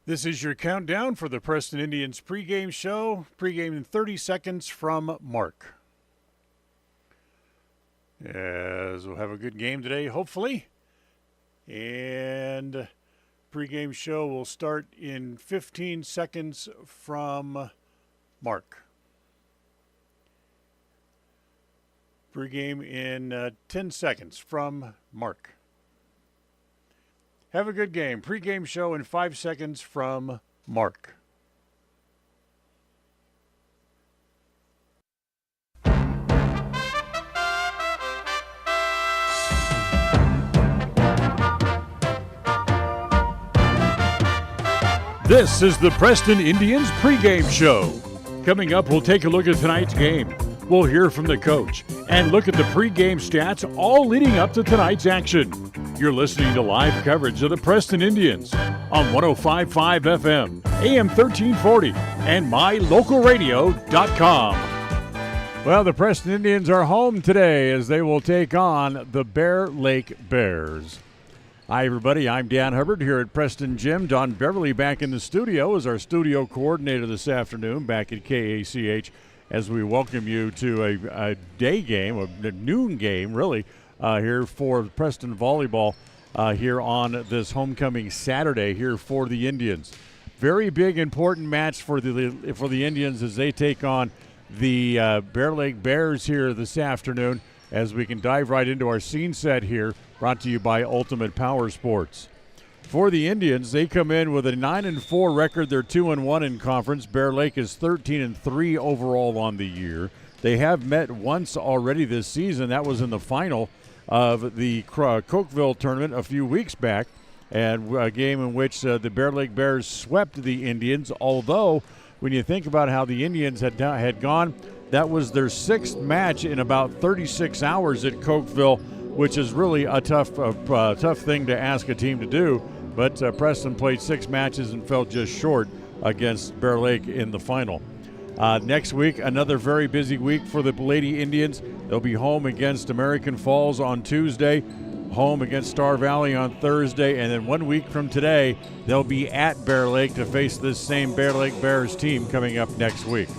This is your countdown for the Preston Indians pregame show. Pregame in 30 seconds from Mark. As we'll have a good game today, hopefully. And pregame show will start in 15 seconds from Mark. Pregame in 10 seconds from Mark. Have a good game. Pre-game show in 5 seconds from Mark. This is the Preston Indians pregame show. Coming up, we'll take a look at tonight's game. We'll hear from the coach and look at the pregame stats all leading up to tonight's action. You're listening to live coverage of the Preston Indians on 105.5 FM, AM 1340, and mylocalradio.com. Well, the Preston Indians are home today as they will take on the Bear Lake Bears. Hi, everybody. I'm Dan Hubbard here at Preston Gym. Don Beverly back in the studio as our studio coordinator this afternoon back at KACH as we welcome you to a day game, a noon game, really, here for Preston volleyball here on this homecoming Saturday here for the Indians. Very big, important match for the Indians as they take on the Bear Lake Bears here this afternoon as we can dive right into our scene set here, brought to you by Ultimate Power Sports. For the Indians, they come in with a 9-4 record. They're 2-1 in conference. Bear Lake is 13-3 overall on the year. They have met once already this season. That was in the final of the Cokeville tournament a few weeks back, and a game in which the Bear Lake Bears swept the Indians, although when you think about how the Indians had gone, that was their sixth match in about 36 hours at Cokeville, which is really a tough thing to ask a team to do. But Preston played 6 matches and fell just short against Bear Lake in the final. Next week, another very busy week for the Lady Indians. They'll be home against American Falls on Tuesday, home against Star Valley on Thursday, and then 1 week from today, they'll be at Bear Lake to face this same Bear Lake Bears team coming up next week.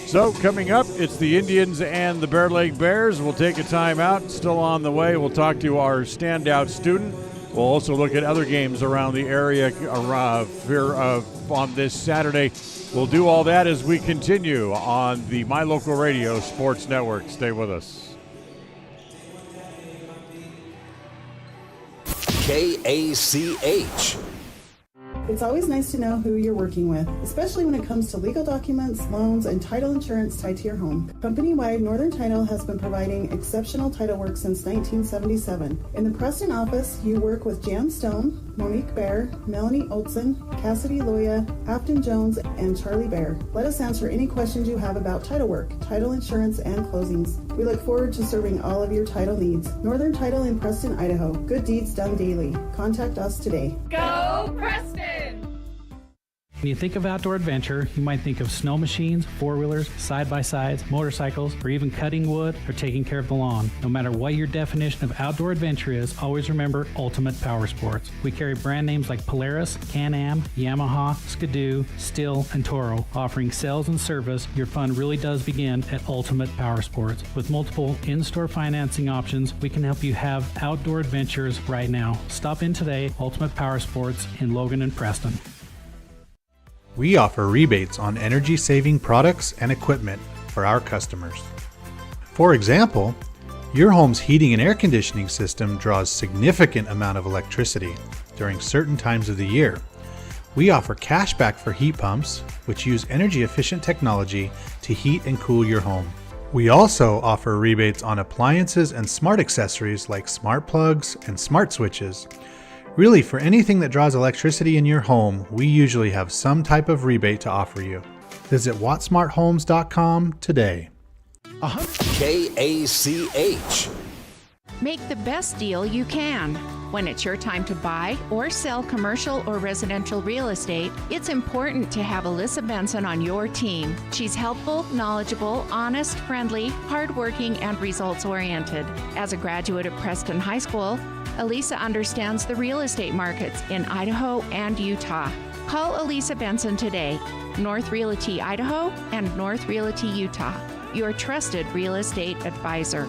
So coming up, it's the Indians and the Bear Lake Bears. We'll take a time out. Still on the way, we'll talk to our standout student. We'll also look at other games around the area here on this Saturday. We'll do all that as we continue on the My Local Radio Sports Network. Stay with us. KACH. It's always nice to know who you're working with, especially when it comes to legal documents, loans, and title insurance tied to your home. Company-wide, Northern Title has been providing exceptional title work since 1977. In the Preston office, you work with Jan Stone, Monique Bear, Melanie Olson, Cassidy Loya, Afton Jones, and Charlie Bear. Let us answer any questions you have about title work, title insurance, and closings. We look forward to serving all of your title needs. Northern Title in Preston, Idaho. Good deeds done daily. Contact us today. Go Preston! When you think of outdoor adventure, you might think of snow machines, four-wheelers, side-by-sides, motorcycles, or even cutting wood or taking care of the lawn. No matter what your definition of outdoor adventure is, always remember Ultimate Power Sports. We carry brand names like Polaris, Can-Am, Yamaha, Skidoo, Stihl, and Toro. Offering sales and service, your fun really does begin at Ultimate Power Sports. With multiple in-store financing options, we can help you have outdoor adventures right now. Stop in today, Ultimate Power Sports in Logan and Preston. We offer rebates on energy-saving products and equipment for our customers. For example, your home's heating and air conditioning system draws significant amount of electricity during certain times of the year. We offer cashback for heat pumps, which use energy-efficient technology to heat and cool your home. We also offer rebates on appliances and smart accessories like smart plugs and smart switches. Really, for anything that draws electricity in your home, we usually have some type of rebate to offer you. Visit wattsmarthomes.com today. KACH. Make the best deal you can. When it's your time to buy or sell commercial or residential real estate, it's important to have Alyssa Benson on your team. She's helpful, knowledgeable, honest, friendly, hardworking, and results-oriented. As a graduate of Preston High School, Elisa understands the real estate markets in Idaho and Utah. Call Elisa Benson today, North Realty Idaho and North Realty Utah, your trusted real estate advisor.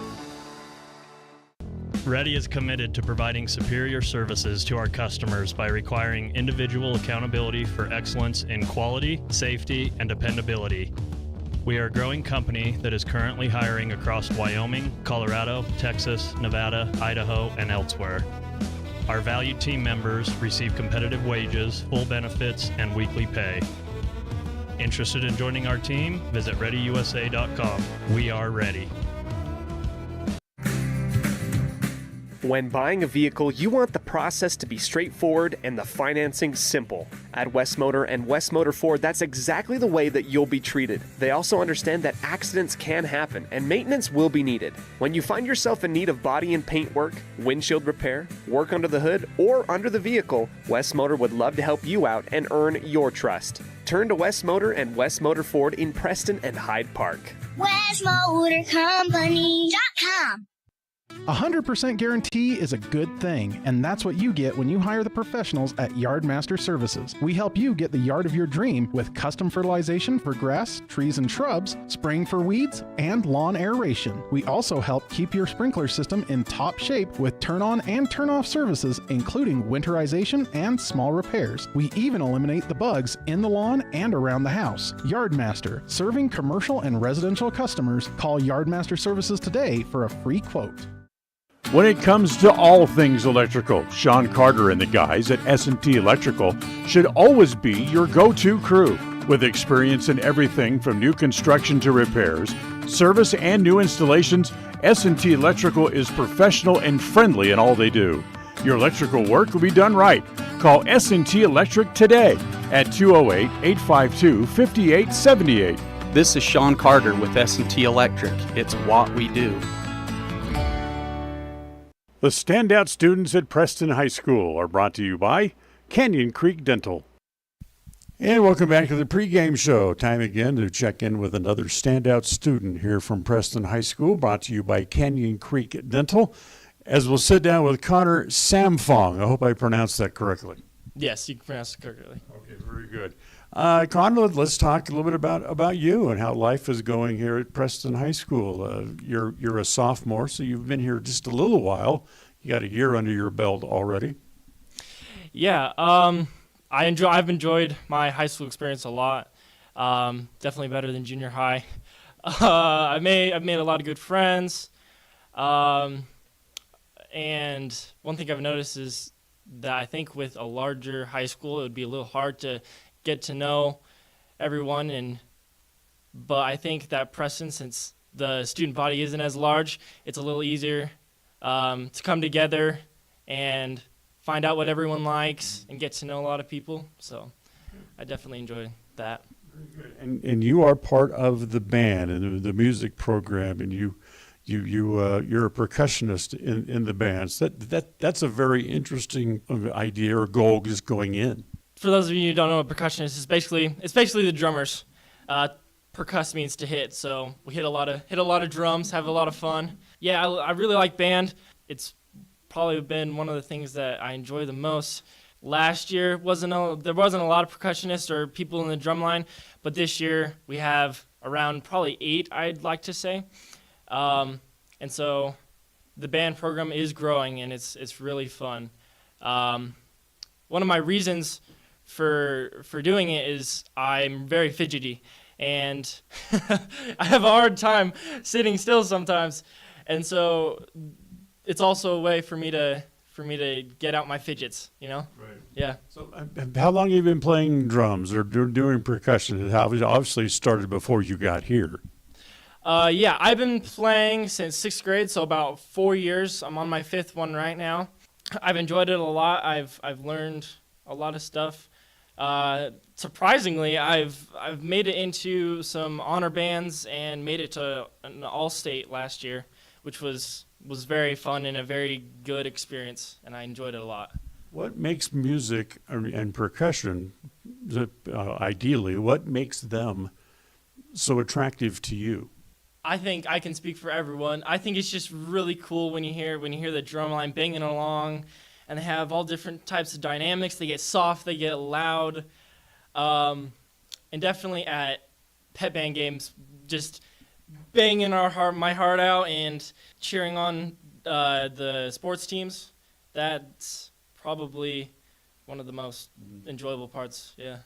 Ready is committed to providing superior services to our customers by requiring individual accountability for excellence in quality, safety, and dependability. We are a growing company that is currently hiring across Wyoming, Colorado, Texas, Nevada, Idaho, and elsewhere. Our valued team members receive competitive wages, full benefits, and weekly pay. Interested in joining our team? Visit ReadyUSA.com. We are ready. When buying a vehicle, you want the process to be straightforward and the financing simple. At West Motor and West Motor Ford, that's exactly the way that you'll be treated. They also understand that accidents can happen and maintenance will be needed. When you find yourself in need of body and paint work, windshield repair, work under the hood, or under the vehicle, West Motor would love to help you out and earn your trust. Turn to West Motor and West Motor Ford in Preston and Hyde Park. WestMotorCompany.com 100% guarantee is a good thing, and that's what you get when you hire the professionals at Yardmaster Services. We help you get the yard of your dream with custom fertilization for grass, trees, and shrubs, spraying for weeds, and lawn aeration. We also help keep your sprinkler system in top shape with turn-on and turn-off services, including winterization and small repairs. We even eliminate the bugs in the lawn and around the house. Yardmaster, serving commercial and residential customers. Call Yardmaster Services today for a free quote. When it comes to all things electrical, Sean Carter and the guys at S&T Electrical should always be your go-to crew. With experience in everything from new construction to repairs, service, and new installations, S&T Electrical is professional and friendly in all they do. Your electrical work will be done right. Call S&T Electric today at 208-852-5878. This is Sean Carter with S&T Electric. It's what we do. The standout students at Preston High School are brought to you by Canyon Creek Dental. And welcome back to the pregame show. Time again to check in with another standout student here from Preston High School, brought to you by Canyon Creek Dental. As we'll sit down with Connor Samfong. I hope I pronounced that correctly. Yes, you pronounced it correctly. Okay, very good. Connor, let's talk a little bit about you and how life is going here at Preston High School. You're a sophomore, so you've been here just a little while. You got a year under your belt already. Yeah, I've enjoyed my high school experience a lot. Definitely better than junior high. I've made a lot of good friends. And one thing I've noticed is that I think with a larger high school, it would be a little hard to get to know everyone, but I think that Preston, since the student body isn't as large, it's a little easier to come together and find out what everyone likes and get to know a lot of people. So I definitely enjoy that. Very good. And you are part of the band and the music program, and you're a percussionist in the band. So that's a very interesting idea or goal just going in. For those of you who don't know what percussionist is, basically the drummers. Percuss means to hit, so we hit a lot of drums, have a lot of fun. Yeah, I really like band. It's probably been one of the things that I enjoy the most. Last year there wasn't a lot of percussionists or people in the drum line, but this year we have around probably 8, I'd like to say. And so the band program is growing, and it's really fun. One of my reasons for doing it is I'm very fidgety, and I have a hard time sitting still sometimes, and so it's also a way for me to get out my fidgets, you know? Right. Yeah. So how long have you been playing drums or doing percussion? It obviously started before you got here. Yeah, I've been playing since 6th grade, so about 4 years. I'm on my 5th one right now. I've enjoyed it a lot. I've learned a lot of stuff. Surprisingly, I've made it into some honor bands and made it to an all-state last year, which was very fun and a very good experience, and I enjoyed it a lot. What makes music and percussion, ideally, what makes them so attractive to you? I think I can speak for everyone. I think it's just really cool when you hear the drum line banging along, and they have all different types of dynamics. They get soft, they get loud. and definitely at pep band games, just banging my heart out and cheering on the sports teams. That's probably one of the most enjoyable parts. Yeah.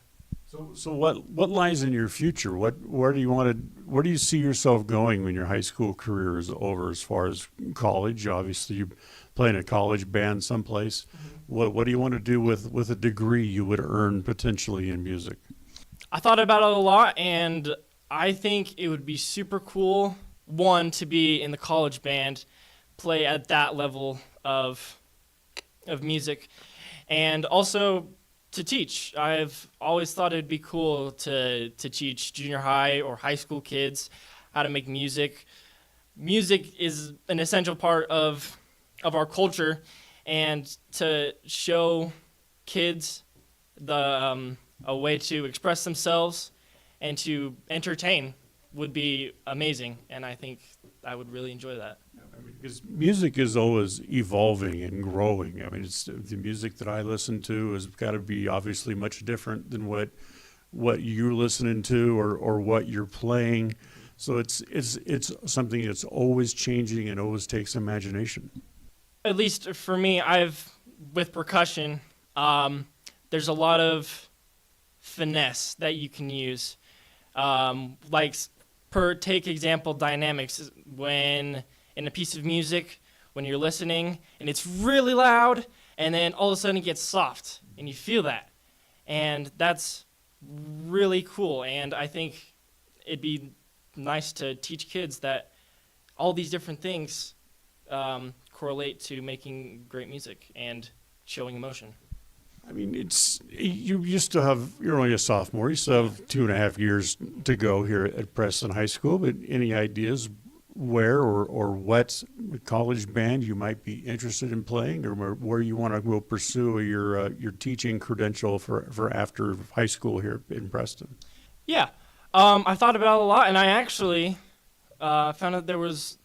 So what lies in your future? Where do you see yourself going when your high school career is over? As far as college, obviously you play in a college band someplace. Mm-hmm. What do you want to do with a degree you would earn potentially in music? I thought about it a lot, and I think it would be super cool, one, to be in the college band, play at that level of music, and also to teach. I've always thought it'd be cool to teach junior high or high school kids how to make music. Music is an essential part of our culture, and to show kids a way to express themselves and to entertain would be amazing, and I think I would really enjoy that. Because music is always evolving and growing. I mean, it's the music that I listen to has got to be obviously much different than what you're listening to or what you're playing. So it's something that's always changing and always takes imagination. At least for me, with percussion, there's a lot of finesse that you can use. Take example dynamics, when in a piece of music, when you're listening and it's really loud and then all of a sudden it gets soft and you feel that, and that's really cool. And I think it'd be nice to teach kids that all these different things correlate to making great music and showing emotion. I mean, you're only a sophomore. You still have 2.5 years to go here at Preston High School, but any ideas where or what college band you might be interested in playing, or where you want to go pursue your teaching credential for after high school here in Preston? Yeah, I thought about it a lot, and I actually found out there was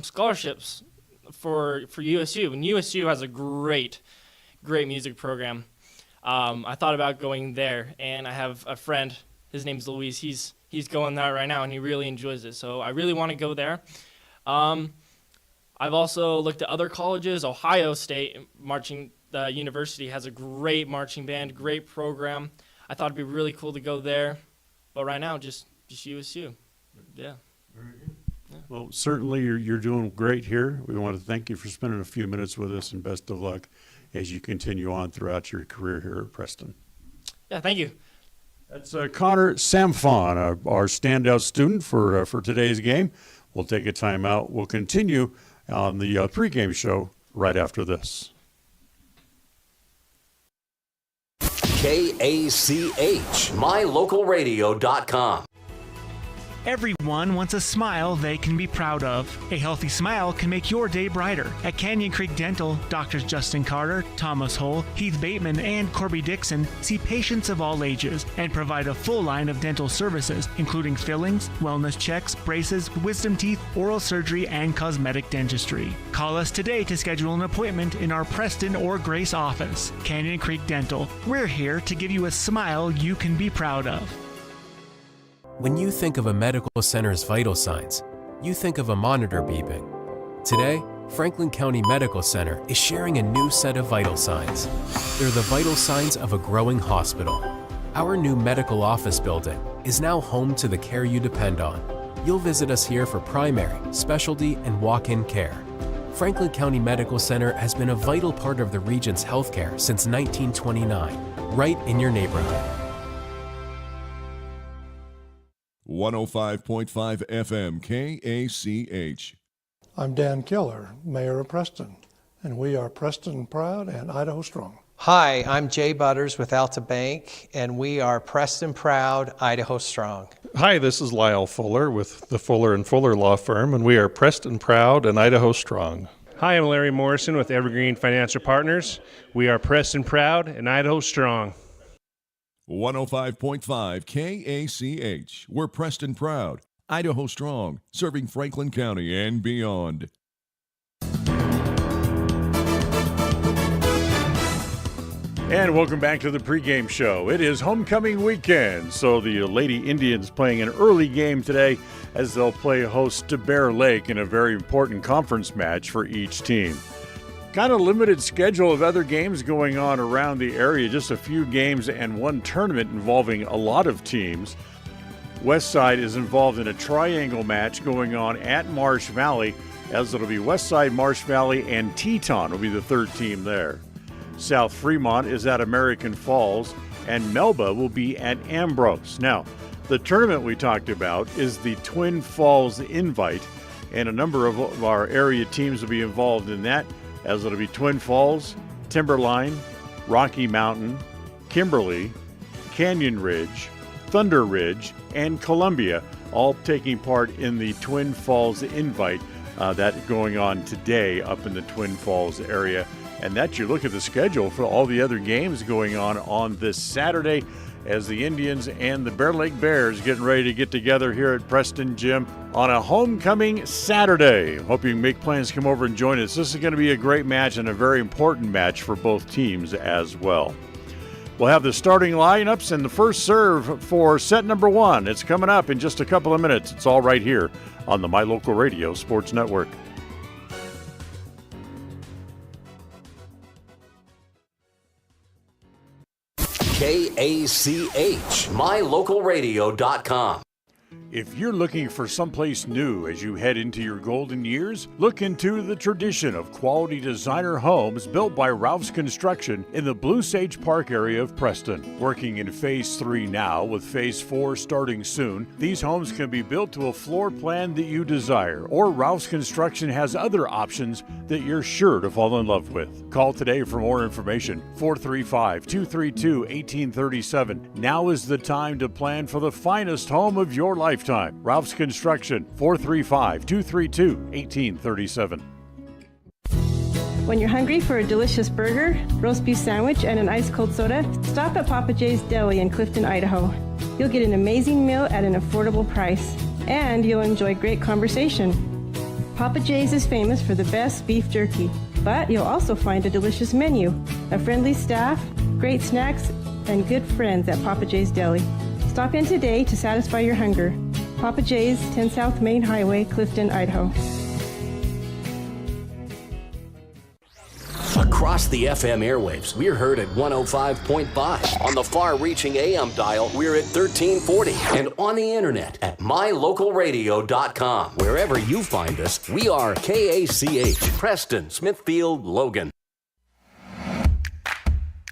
scholarships for USU, and USU has a great music program. I thought about going there, and I have a friend, his name's Luis, he's going there right now, and he really enjoys it, so I really want to go there. I've also looked at other colleges. Ohio State Marching University has a great marching band, great program. I thought it'd be really cool to go there, but right now, just USU. Yeah. Very good. Yeah. Well, certainly you're doing great here. We want to thank you for spending a few minutes with us, and best of luck as you continue on throughout your career here at Preston. Yeah, thank you. That's Connor Samfon, our standout student for today's game. We'll take a timeout. We'll continue on the pregame show right after this. KACH, mylocalradio.com. Everyone wants a smile they can be proud of. A healthy smile can make your day brighter. At Canyon Creek Dental, Doctors Justin Carter, Thomas Hull, Heath Bateman, and Corby Dixon see patients of all ages and provide a full line of dental services, including fillings, wellness checks, braces, wisdom teeth, oral surgery, and cosmetic dentistry. Call us today to schedule an appointment in our Preston or Grace office. Canyon Creek Dental. We're here to give you a smile you can be proud of. When you think of a medical center's vital signs, you think of a monitor beeping. Today, Franklin County Medical Center is sharing a new set of vital signs. They're the vital signs of a growing hospital. Our new medical office building is now home to the care you depend on. You'll visit us here for primary, specialty, and walk-in care. Franklin County Medical Center has been a vital part of the region's healthcare since 1929, right in your neighborhood. 105.5 FM KACH. I'm Dan Keller, Mayor of Preston, and we are Preston Proud and Idaho Strong. Hi, I'm Jay Butters with Alta Bank, and we are Preston Proud, Idaho Strong. Hi, this is Lyle Fuller with the Fuller & Fuller Law Firm, and we are Preston Proud and Idaho Strong. Hi, I'm Larry Morrison with Evergreen Financial Partners. We are Preston Proud and Idaho Strong. 105.5 KACH. We're Preston Proud, Idaho Strong, serving Franklin County and beyond. And welcome back to the pregame show. It is homecoming weekend, so the Lady Indians playing an early game today as they'll play host to Bear Lake in a very important conference match for each team. Kind of limited schedule of other games going on around the area, just a few games and one tournament involving a lot of teams. Westside is involved in a triangle match going on at Marsh Valley, as it'll be Westside, Marsh Valley, and Teton will be the third team there. South Fremont is at American Falls, and Melba will be at Ambrose. Now, the tournament we talked about is the Twin Falls Invite, and a number of our area teams will be involved in that, as it'll be Twin Falls, Timberline, Rocky Mountain, Kimberly, Canyon Ridge, Thunder Ridge, and Columbia, all taking part in the Twin Falls Invite that going on today up in the Twin Falls area. And that you look at the schedule for all the other games going on this Saturday as the Indians and the Bear Lake Bears getting ready to get together here at Preston Gym on a homecoming Saturday. Hope you can make plans to come over and join us. This is going to be a great match and a very important match for both teams as well. We'll have the starting lineups and the first serve for set number one. It's coming up in just a couple of minutes. It's all right here on the My Local Radio Sports Network. KACH, mylocalradio.com. If you're looking for someplace new as you head into your golden years, look into the tradition of quality designer homes built by Ralph's Construction in the Blue Sage Park area of Preston. Working in Phase 3 now, with Phase 4 starting soon, these homes can be built to a floor plan that you desire, or Ralph's Construction has other options that you're sure to fall in love with. Call today for more information, 435-232-1837. Now is the time to plan for the finest home of your lifetime. Ralph's Construction, 435-232-1837. When you're hungry for a delicious burger, roast beef sandwich, and an ice-cold soda, stop at Papa J's Deli in Clifton, Idaho. You'll get an amazing meal at an affordable price, and you'll enjoy great conversation. Papa J's is famous for the best beef jerky, but you'll also find a delicious menu, a friendly staff, great snacks, and good friends at Papa J's Deli. Stop in today to satisfy your hunger. Papa J's, 10 South Main Highway, Clifton, Idaho. Across the FM airwaves, we're heard at 105.5. On the far-reaching AM dial, we're at 1340. And on the internet at mylocalradio.com. Wherever you find us, we are KACH, Preston, Smithfield, Logan.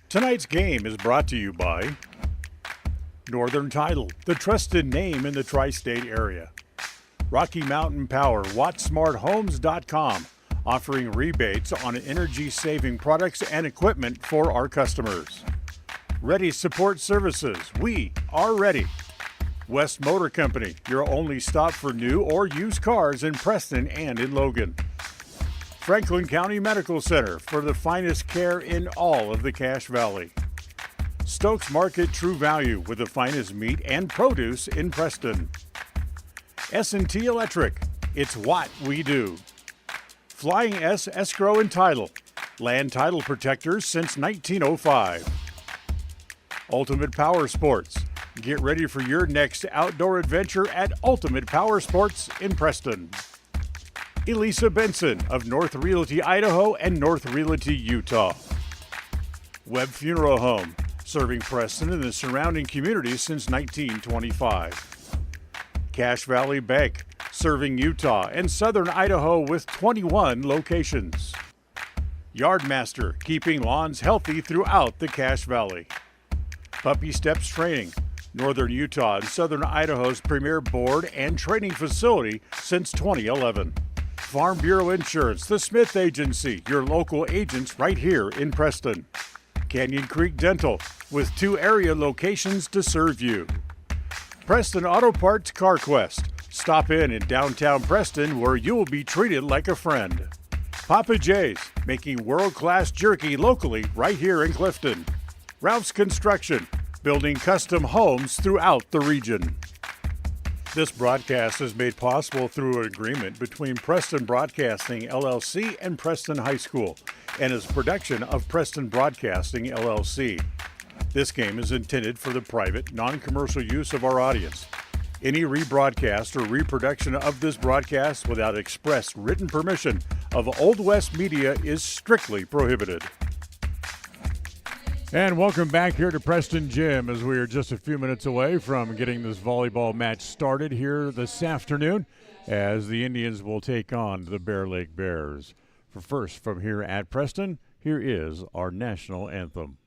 Tonight's game is brought to you by Northern Title, the trusted name in the tri-state area. Rocky Mountain Power, WattSmartHomes.com, offering rebates on energy-saving products and equipment for our customers. Ready Support Services, we are ready. West Motor Company, your only stop for new or used cars in Preston and in Logan. Franklin County Medical Center for the finest care in all of the Cache Valley. Stokes Market True Value with the finest meat and produce in Preston. S&T Electric, it's what we do. Flying S Escrow and Title, land title protectors since 1905. Ultimate Power Sports, get ready for your next outdoor adventure at Ultimate Power Sports in Preston. Elisa Benson of North Realty, Idaho and North Realty, Utah. Webb Funeral Home, serving Preston and the surrounding communities since 1925. Cache Valley Bank, serving Utah and southern Idaho with 21 locations. Yardmaster, keeping lawns healthy throughout the Cache Valley. Puppy Steps Training, northern Utah and southern Idaho's premier board and training facility since 2011. Farm Bureau Insurance, the Smith Agency, your local agents right here in Preston. Canyon Creek Dental, with 2 area locations to serve you. Preston Auto Parts CarQuest. Stop in downtown Preston where you will be treated like a friend. Papa J's, making world-class jerky locally right here in Clifton. Ralph's Construction, building custom homes throughout the region. This broadcast is made possible through an agreement between Preston Broadcasting, LLC and Preston High School, and is a production of Preston Broadcasting, LLC. This game is intended for the private, non-commercial use of our audience. Any rebroadcast or reproduction of this broadcast without express written permission of Old West Media is strictly prohibited. And welcome back here to Preston Gym as we are just a few minutes away from getting this volleyball match started here this afternoon as the Indians will take on the Bear Lake Bears. For first from here at Preston, here is our national anthem.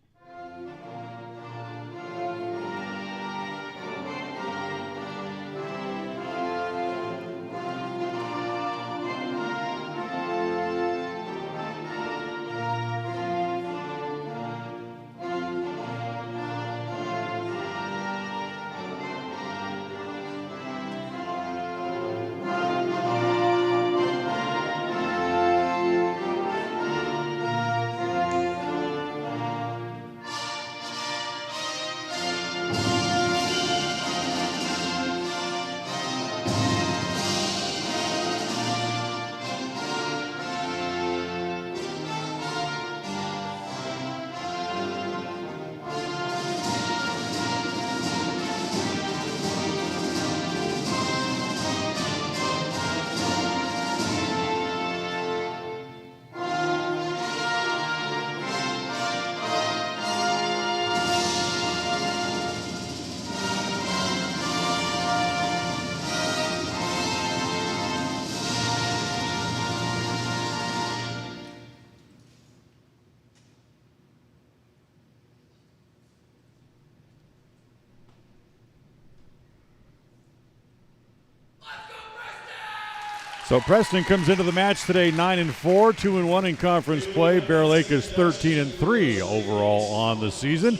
So Preston comes into the match today 9-4, 2-1 in conference play. Bear Lake is 13-3 overall on the season.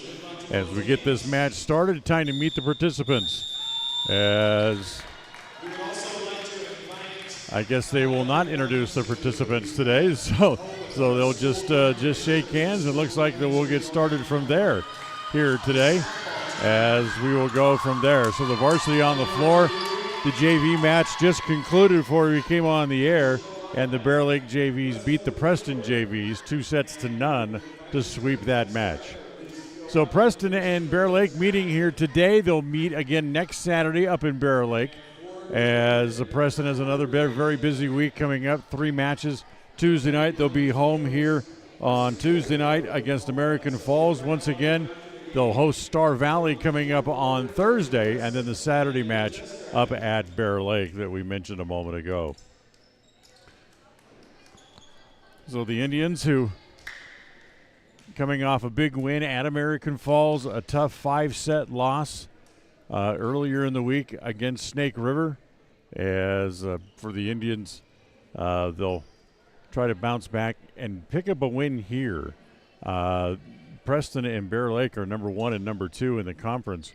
As we get this match started, time to meet the participants. As I guess they will not introduce the participants today, so they'll just shake hands. It looks like that we'll get started from there here today, as we will go from there. So the varsity on the floor. The JV match just concluded before we came on the air, and the Bear Lake JVs beat the Preston JVs 2-0 to sweep that match. So Preston and Bear Lake meeting here today. They'll meet again next Saturday up in Bear Lake, as Preston has another very busy week coming up. 3 matches. Tuesday night they'll be home here on Tuesday night against American Falls. Once again, they'll host Star Valley coming up on Thursday, and then the Saturday match up at Bear Lake that we mentioned a moment ago. So the Indians, who coming off a big win at American Falls, a tough 5-set loss earlier in the week against Snake River, as for the Indians, they'll try to bounce back and pick up a win here. Preston and Bear Lake are number 1 and number 2 in the conference.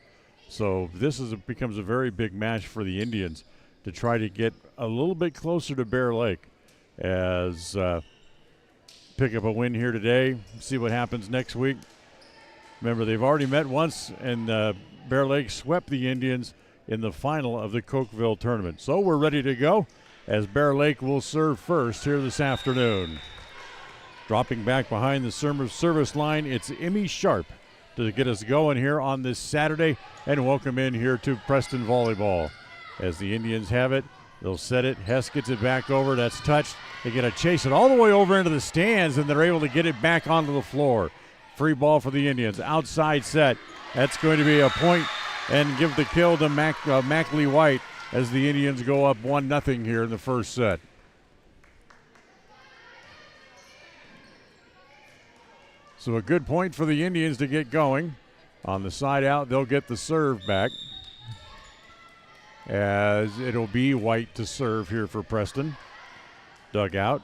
So this becomes a very big match for the Indians to try to get a little bit closer to Bear Lake, as pick up a win here today, see what happens next week. Remember, they've already met once, and Bear Lake swept the Indians in the final of the Cokeville tournament. So we're ready to go, as Bear Lake will serve first here this afternoon. Dropping back behind the service line, it's Emmy Sharp to get us going here on this Saturday, and welcome in here to Preston Volleyball. As the Indians have it, they'll set it. Hess gets it back over. That's touched. They get to chase it all the way over into the stands, and they're able to get it back onto the floor. Free ball for the Indians. Outside set. That's going to be a point and give the kill to Mackley White as the Indians go up 1-0 here in the first set. So a good point for the Indians to get going. On the side out, they'll get the serve back, as it'll be White to serve here for Preston. Dug out.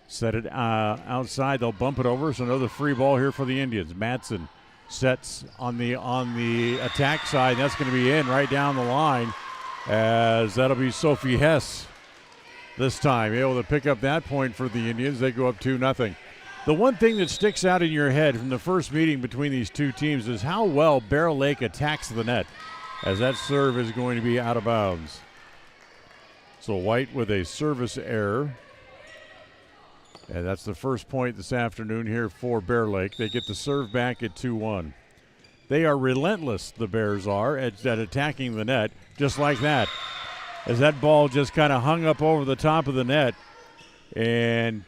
Set it outside. They'll bump it over. So another free ball here for the Indians. Madsen sets on the attack side. That's going to be in right down the line, as that'll be Sophie Hess this time. Able to pick up that point for the Indians. They go up 2-0. The one thing that sticks out in your head from the first meeting between these two teams is how well Bear Lake attacks the net. as that serve is going to be out of bounds. So White with a service error. And that's the first point this afternoon here for Bear Lake. They get the serve back at 2-1. They are relentless, the Bears are, at attacking the net, just like that. As that ball just kind of hung up over the top of the net, and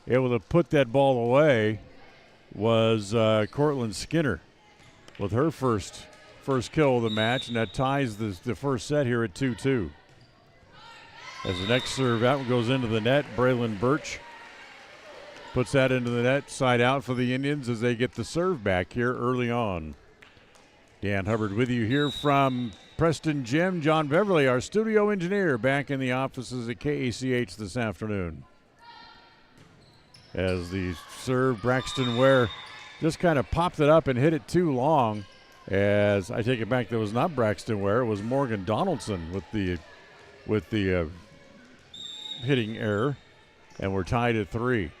able to put that ball away was Cortland Skinner with her first kill of the match, and that ties the first set here at 2-2. As the next serve out goes into the net, Braylon Birch puts that into the net, side out for the Indians as they get the serve back here early on. Dan Hubbard with you here from Preston Gym. John Beverly, our studio engineer, back in the offices at KACH this afternoon. As the serve, Braxton Ware just kind of popped it up and hit it too long. As I take it back, that was not Braxton Ware, it was Morgan Donaldson with the hitting error, and we're tied at 3.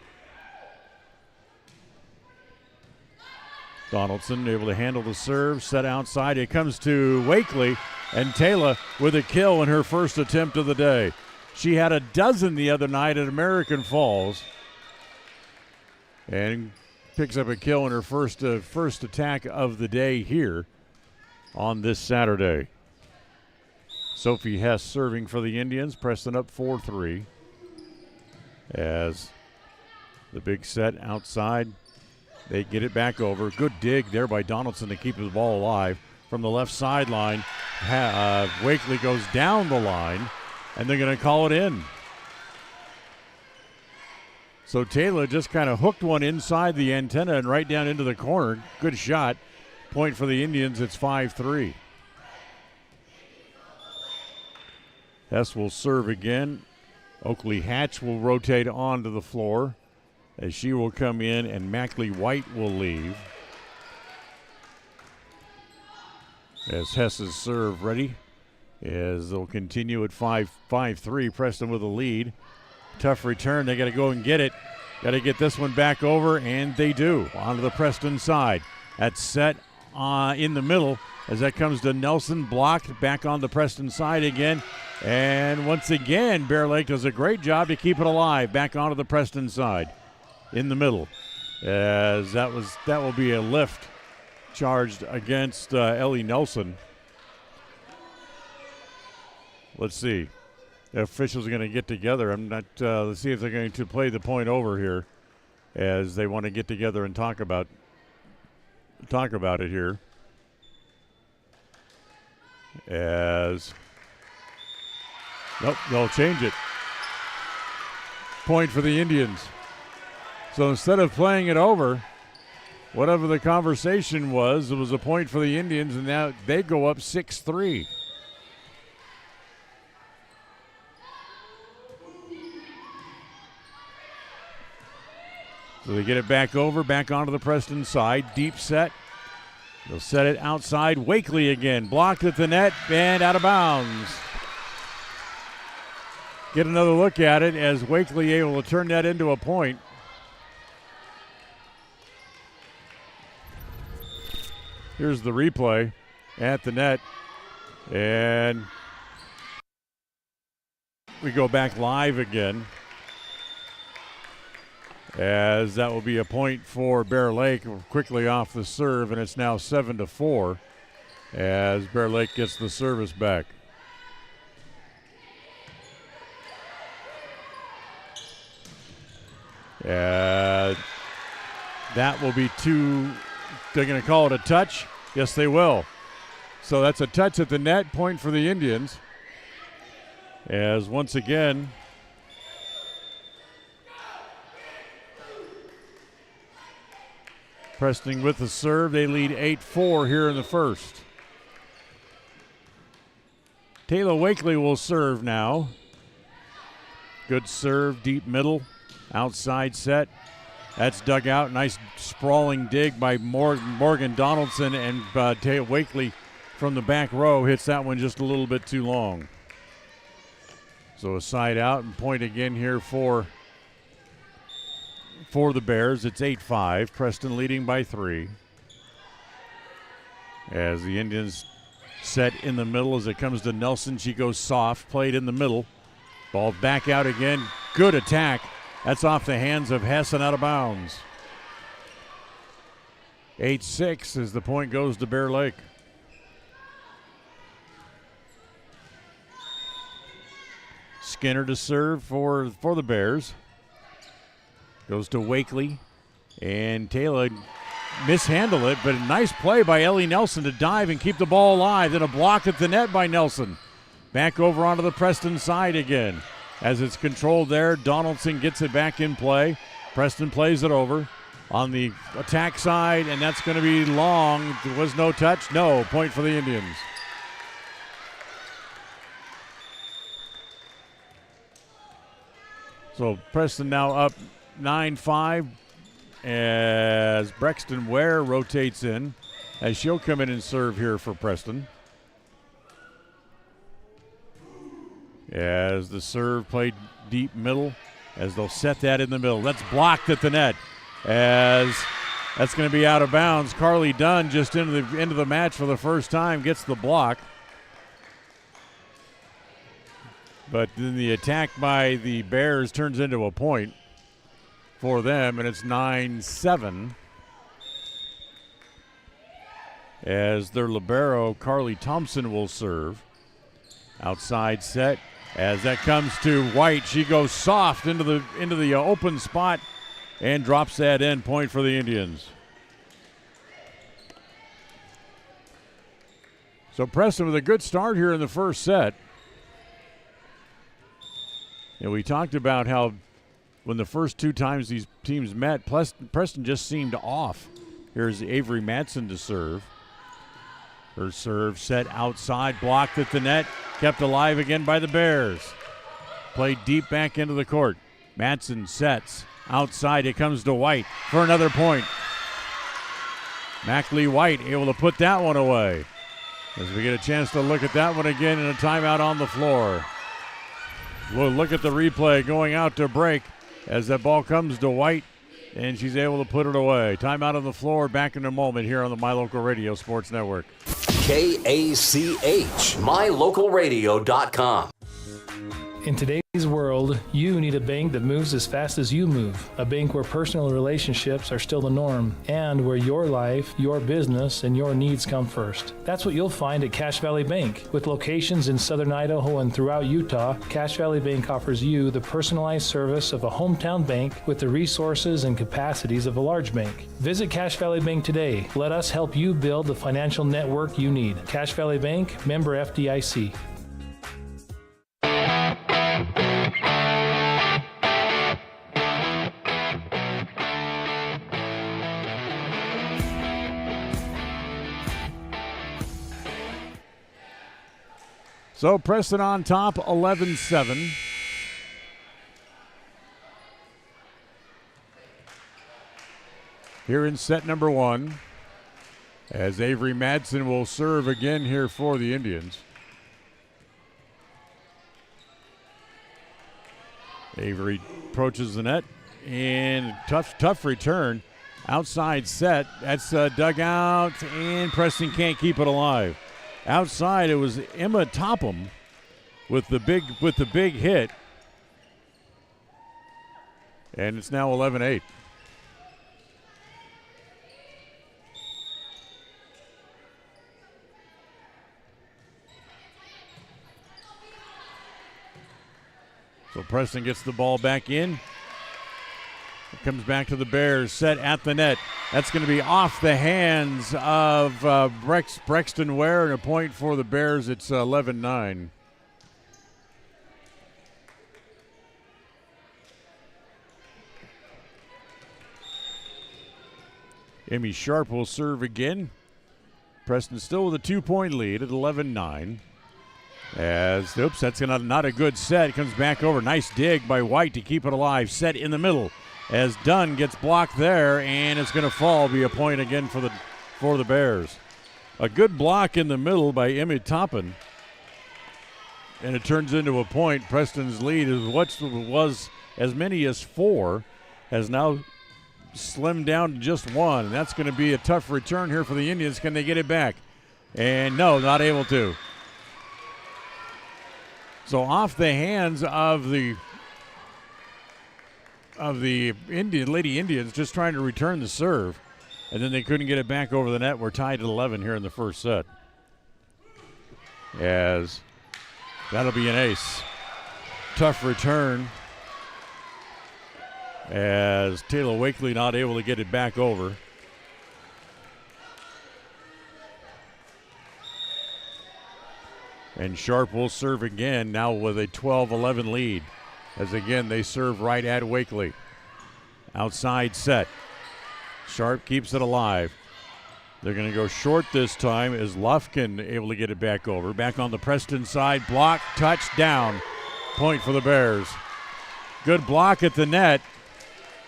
Donaldson able to handle the serve, set outside. It comes to Wakely, and Taylor with a kill in her first attempt of the day. She had a dozen the other night at American Falls, and picks up a kill in her first attack of the day here on this Saturday. Sophie Hess serving for the Indians. Preston up 4-3 as the big set outside. They get it back over. Good dig there by Donaldson to keep the ball alive. From the left sideline, Wakely goes down the line, and they're going to call it in. So Taylor just kind of hooked one inside the antenna and right down into the corner. Good shot. Point for the Indians. It's 5-3. Hess will serve again. Oakley Hatch will rotate onto the floor as she will come in, and Mackley White will leave. As Hess's serve ready, as they'll continue at 5-3. Preston with a lead. Tough return. They got to go and get it. Got to get this one back over, and they do. Onto the Preston side. That's set in the middle as that comes to Nelson. Blocked back on the Preston side again. And once again, Bear Lake does a great job to keep it alive. Back onto the Preston side in the middle. As that will be a lift charged against Ellie Nelson. Let's see. The officials are going to get together. Let's see if they're going to play the point over here, as they want to get together and talk about it here. As nope, they'll change it. Point for the Indians. So instead of playing it over, whatever the conversation was, it was a point for the Indians, and now they go up 6-3. So they get it back over, back onto the Preston side. Deep set. They'll set it outside. Wakely again. Blocked at the net and out of bounds. Get another look at it as Wakely able to turn that into a point. Here's the replay at the net. And we go back live again, as that will be a point for Bear Lake quickly off the serve, and it's now 7-4 as Bear Lake gets the service back. That will be they're going to call it a touch. Yes, they will. So that's a touch at the net, point for the Indians. As once again, Preston with the serve. They lead 8-4 here in the first. Taylor Wakely will serve now. Good serve, deep middle, outside set. That's dug out. Nice sprawling dig by Morgan Donaldson, and Taylor Wakely from the back row hits that one just a little bit too long. So a side out and point again here for the Bears. It's 8-5. Preston leading by 3. As the Indians Set in the middle as it comes to Nelson. She goes soft, played in the middle. Ball back out again. Good attack. That's off the hands of Hess and out of bounds. 8-6 as the point goes to Bear Lake. Skinner to serve for the Bears. Goes to Wakely. And Taylor mishandled it, but a nice play by Ellie Nelson to dive and keep the ball alive. Then a block at the net by Nelson. Back over onto the Preston side again. As it's controlled there, Donaldson gets it back in play. Preston plays it over on the attack side, and that's going to be long. There was no touch. No, point for the Indians. So Preston now up 9-5 as Brexton Ware rotates in, as she'll come in and serve here for Preston. As the serve played deep middle, as they'll set that in the middle. That's blocked at the net, as that's going to be out of bounds. Carly Dunn just into the match for the first time gets the block. But then the attack by the Bears turns into a point for them, and it's 9-7. As their libero, Carly Thompson, will serve. Outside set. As that comes to White, she goes soft into the open spot and drops that in. Point for the Indians. So Preston with a good start here in the first set. And we talked about how when the first two times these teams met, Preston just seemed off. Here's Avery Madsen to serve. Her serve set outside, blocked at the net, kept alive again by the Bears. Played deep back into the court. Madsen sets outside. It comes to White for another point. Mackley White able to put that one away. As we get a chance to look at that one again in a timeout on the floor. We'll look at the replay going out to break as that ball comes to White, and she's able to put it away. Timeout on the floor. Back in a moment here on the My Local Radio Sports Network. KACH, mylocalradio.com. In today's world, you need a bank that moves as fast as you move. A bank where personal relationships are still the norm and where your life, your business, and your needs come first. That's what you'll find at Cache Valley Bank. With locations in southern Idaho and throughout Utah, Cache Valley Bank offers you the personalized service of a hometown bank with the resources and capacities of a large bank. Visit Cache Valley Bank today. Let us help you build the financial network you need. Cache Valley Bank, member FDIC. So Preston on top, 11-7. Here in set number one, as Avery Madsen will serve again here for the Indians. Avery approaches the net, and tough return. Outside set, that's dug out, and Preston can't keep it alive. Outside, it was Emma Topham with the big hit, and it's now 11-8. So Preston gets the ball back in. It comes back to the Bears, set at the net. That's going to be off the hands of Brexton Ware, and a point for the Bears. It's 11-9. Amy Sharp will serve again. Preston still with a 2-point lead at 11-9. That's not a good set. It comes back over. Nice dig by White to keep it alive. Set in the middle. As Dunn gets blocked there, and it's going to fall, be a point again for the Bears. A good block in the middle by Emmy Toppin, and it turns into a point. Preston's lead is what was as many as 4, has now slimmed down to just 1, and that's going to be a tough return here for the Indians. Can they get it back? And no, not able to. So off the hands of the Lady Indians, just trying to return the serve. And then they couldn't get it back over the net. We're tied at 11 here in the first set. As that'll be an ace. Tough return. As Taylor Wakely not able to get it back over. And Sharp will serve again, now with a 12-11 lead. As again, they serve right at Wakely. Outside set. Sharp keeps it alive. They're going to go short this time. Is Lufkin able to get it back over? Back on the Preston side. Block, touchdown. Point for the Bears. Good block at the net.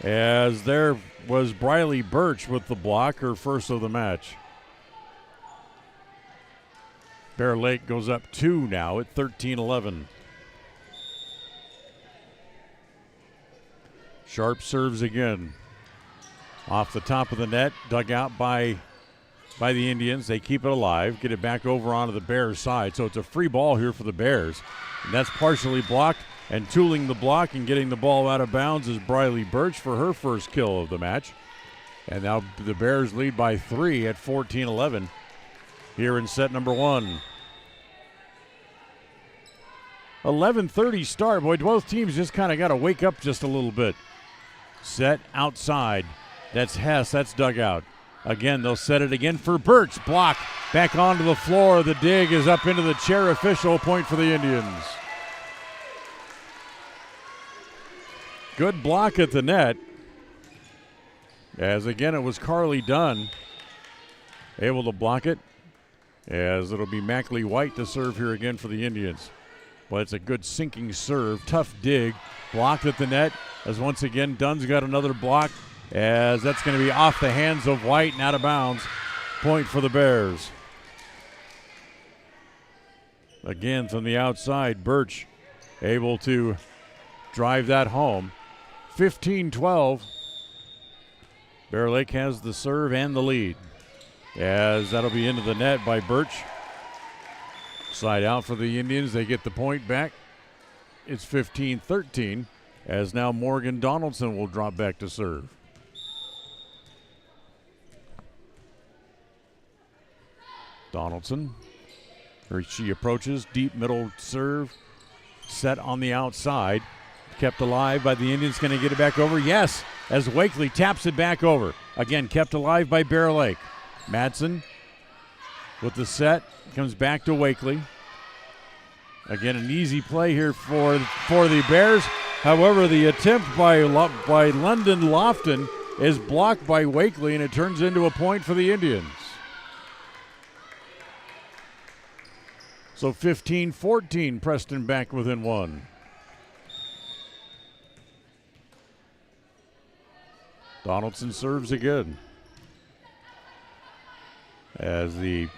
As there was Briley Birch with the block, her first of the match. Bear Lake goes up 2 now at 13-11. Sharp serves again. Off the top of the net, dug out by the Indians. They keep it alive, get it back over onto the Bears side. So it's a free ball here for the Bears. And that's partially blocked, and tooling the block and getting the ball out of bounds is Briley Birch for her first kill of the match. And now the Bears lead by 3 at 14-11 here in set number 1. 11:30 start. Boy, both teams just kind of got to wake up just a little bit. Set outside. That's Hess. That's dug out. Again, they'll set it again for Birch. Block. Back onto the floor. The dig is up into the chair official. Point for the Indians. Good block at the net. As again, it was Carly Dunn able to block it. As it'll be Mackley White to serve here again for the Indians. But it's a good sinking serve. Tough dig. Blocked at the net. As once again, Dunn's got another block. As that's going to be off the hands of White and out of bounds. Point for the Bears. Again from the outside, Birch able to drive that home. 15-12. Bear Lake has the serve and the lead. As that'll be into the net by Birch. Side out for the Indians. They get the point back. It's 15-13. As now Morgan Donaldson will drop back to serve. Donaldson, she approaches, deep middle serve, set on the outside, kept alive by the Indians. Going to get it back over? Yes, as Wakely taps it back over. Again, kept alive by Bear Lake. Madsen with the set, comes back to Wakely. Again, an easy play here for the Bears. However, the attempt by London Lofton is blocked by Wakely, and it turns into a point for the Indians. So 15-14, Preston back within 1. Donaldson serves again. As the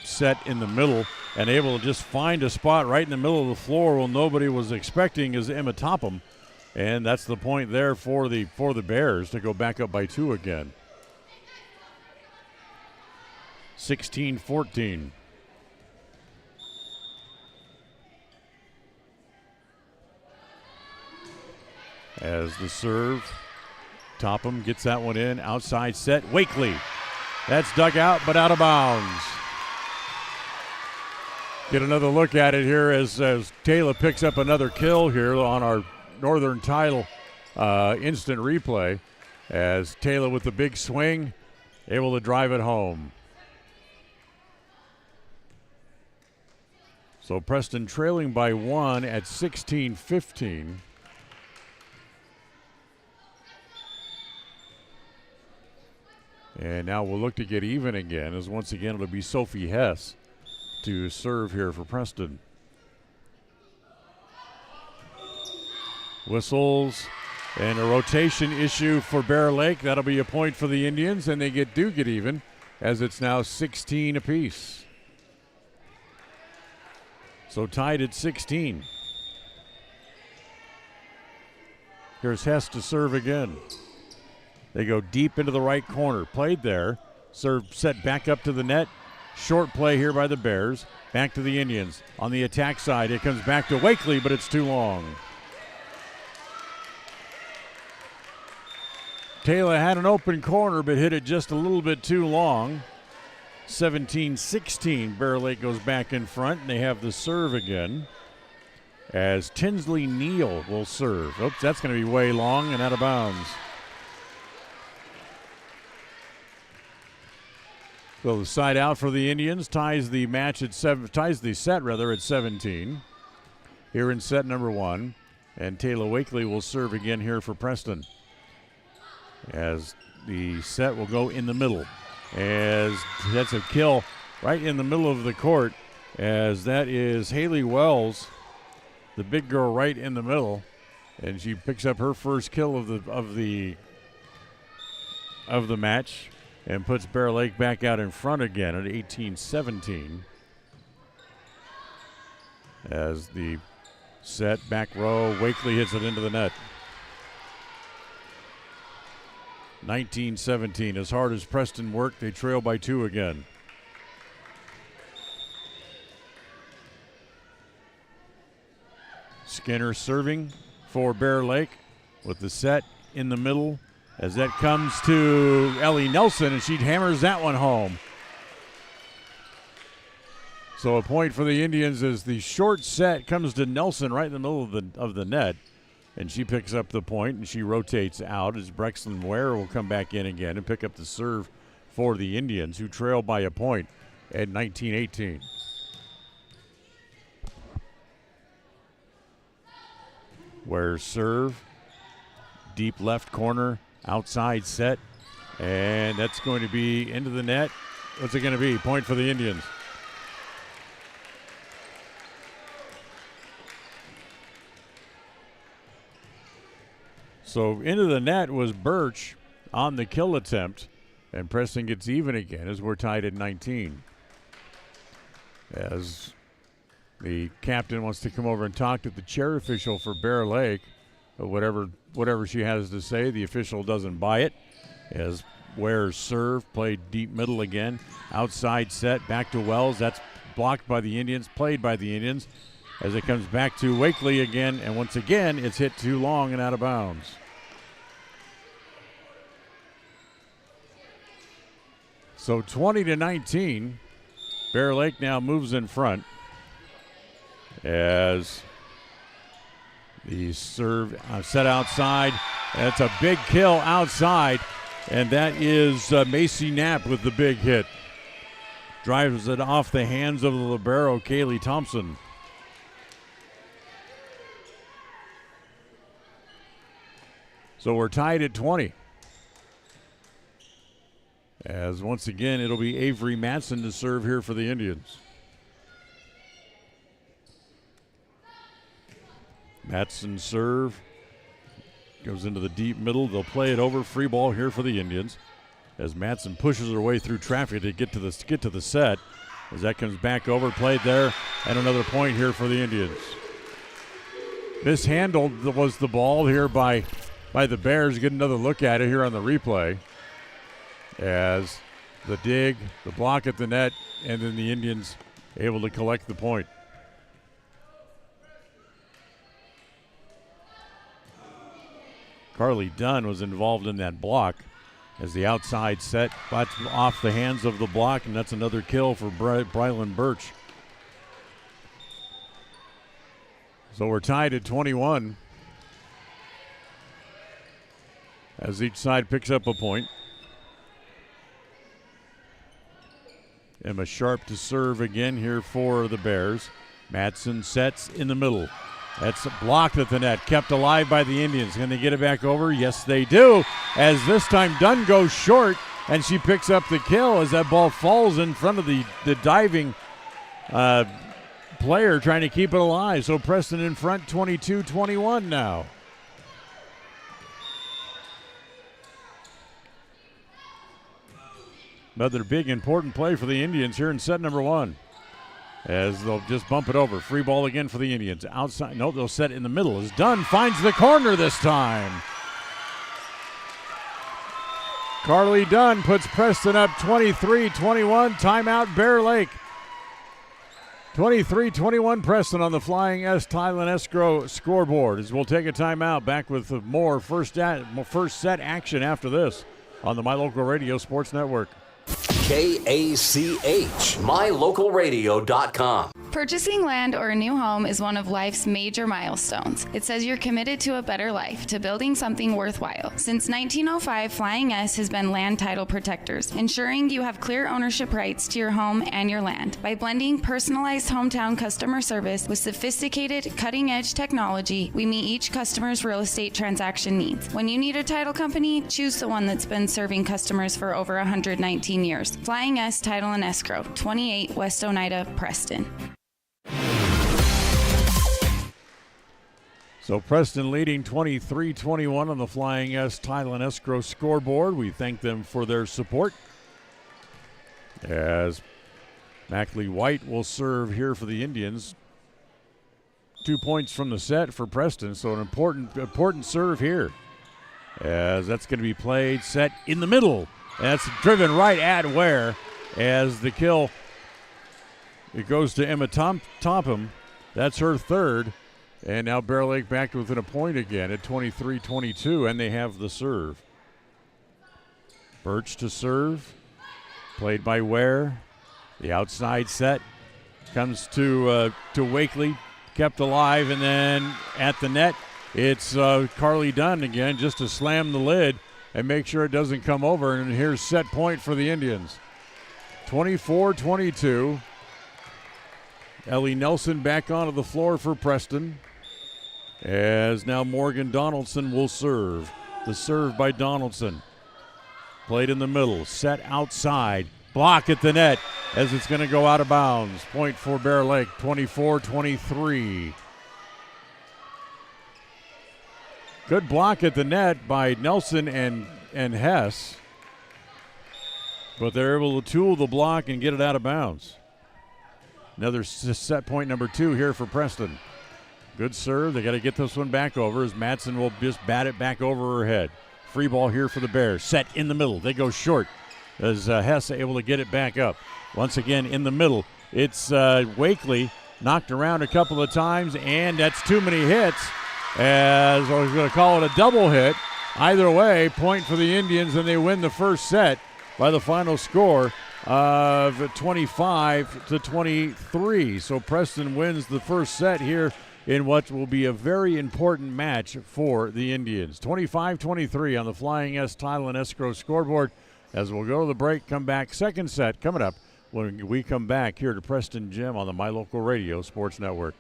set in the middle and able to just find a spot right in the middle of the floor where nobody was expecting is Emma Topham. And that's the point there for the Bears to go back up by 2 again. 16-14. As the serve, Topham gets that one in. Outside set, Wakely. That's dug out, but out of bounds. Get another look at it here as Taylor picks up another kill here on our Northern Title instant replay. As Taylor with the big swing, able to drive it home. So Preston trailing by 1 at 16-15. And now we'll look to get even again, as once again it'll be Sophie Hess to serve here for Preston. Whistles and a rotation issue for Bear Lake. That'll be a point for the Indians, and they do get even, as it's now 16 apiece. So tied at 16. Here's Hess to serve again. They go deep into the right corner. Played there. Serve set back up to the net. Short play here by the Bears. Back to the Indians. On the attack side, it comes back to Wakely, but it's too long. Taylor had an open corner, but hit it just a little bit too long. 17-16, Bear Lake goes back in front, and they have the serve again as Tinsley Neal will serve. Oops, that's going to be way long and out of bounds. So the side out for the Indians ties the set at 17. Here in set number 1, and Taylor Wakely will serve again here for Preston. As the set will go in the middle, as that's a kill right in the middle of the court, as that is Haley Wells, the big girl right in the middle, and she picks up her first kill of the match and puts Bear Lake back out in front again at 18-17. As the set back row, Wakely hits it into the net. 19-17. As hard as Preston worked, they trail by 2 again. Skinner serving for Bear Lake with the set in the middle as that comes to Ellie Nelson, and she hammers that one home. So a point for the Indians as the short set comes to Nelson right in the middle of the net, and she picks up the point and she rotates out as Brexton Ware will come back in again and pick up the serve for the Indians, who trail by a point at 19-18. Ware serve, deep left corner, outside set, and that's going to be into the net. What's it going to be? Point for the Indians. So into the net was Birch on the kill attempt, and Preston gets even again as we're tied at 19. As the captain wants to come over and talk to the chair official for Bear Lake, but whatever she has to say, the official doesn't buy it. As Ware's serve played deep middle again, outside set back to Wells. That's blocked by the Indians, played by the Indians, as it comes back to Wakely again, and once again it's hit too long and out of bounds. So 20-19, Bear Lake now moves in front as the serve set outside. That's a big kill outside, and that is Macy Knapp with the big hit. Drives it off the hands of the libero, Kaylee Thompson. So we're tied at 20. As once again, it'll be Avery Matson to serve here for the Indians. Matson serve. Goes into the deep middle. They'll play it over. Free ball here for the Indians. As Matson pushes her way through traffic to get to the set. As that comes back over, played there, and another point here for the Indians. Mishandled was the ball here by the Bears. Get another look at it here on the replay. As the dig, the block at the net, and then the Indians able to collect the point. Carly Dunn was involved in that block as the outside set butts off the hands of the block, and that's another kill for Brylan Birch. So we're tied at 21 as each side picks up a point. Emma Sharp to serve again here for the Bears. Matson sets in the middle. That's blocked at the net, kept alive by the Indians. Can they get it back over? Yes, they do. As this time Dunn goes short, and she picks up the kill as that ball falls in front of the diving player trying to keep it alive. So Preston in front, 22-21 now. Another big, important play for the Indians here in set number 1. As they'll just bump it over. Free ball again for the Indians. Outside, nope, they'll set it in the middle. As Dunn finds the corner this time. Carly Dunn puts Preston up 23-21. Timeout, Bear Lake. 23-21 Preston on the Flying S Thailand Escrow scoreboard. As we'll take a timeout, back with more first set action after this on the My Local Radio Sports Network. KACH, mylocalradio.com. Purchasing land or a new home is one of life's major milestones. It says you're committed to a better life, to building something worthwhile. Since 1905, Flying S has been land title protectors, ensuring you have clear ownership rights to your home and your land. By blending personalized hometown customer service with sophisticated, cutting-edge technology, we meet each customer's real estate transaction needs. When you need a title company, choose the one that's been serving customers for over 119 years. Flying S Title and Escrow, 28 West Oneida, Preston. So Preston leading 23-21 on the Flying S Title and Escrow scoreboard. We thank them for their support. As Mackley White will serve here for the Indians. 2 points from the set for Preston, so an important serve here. As that's going to be played, set in the middle. That's driven right at Ware as the kill. It goes to Emma Topham. That's her third. And now Bear Lake back within a point again at 23-22, and they have the serve. Birch to serve, played by Ware. The outside set comes to Wakely, kept alive, and then at the net, it's Carly Dunn again, just to slam the lid and make sure it doesn't come over. And here's set point for the Indians. 24-22. Ellie Nelson back onto the floor for Preston. As now Morgan Donaldson will serve. The serve by Donaldson. Played in the middle, set outside. Block at the net as it's going to go out of bounds. Point for Bear Lake, 24-23. Good block at the net by Nelson and Hess. But they're able to tool the block and get it out of bounds. Another set point number 2 here for Preston. Good serve. They got to get this one back over as Madsen will just bat it back over her head. Free ball here for the Bears. Set in the middle. They go short as Hess able to get it back up. Once again in the middle. It's Wakely knocked around a couple of times, and that's too many hits. As I was going to call it a double hit. Either way, point for the Indians, and they win the first set by the final score of 25-23. So Preston wins the first set here in what will be a very important match for the Indians. 25-23 on the Flying S Title and Escrow scoreboard. As we'll go to the break, come back. Second set coming up when we come back here to Preston Gym on the My Local Radio Sports Network.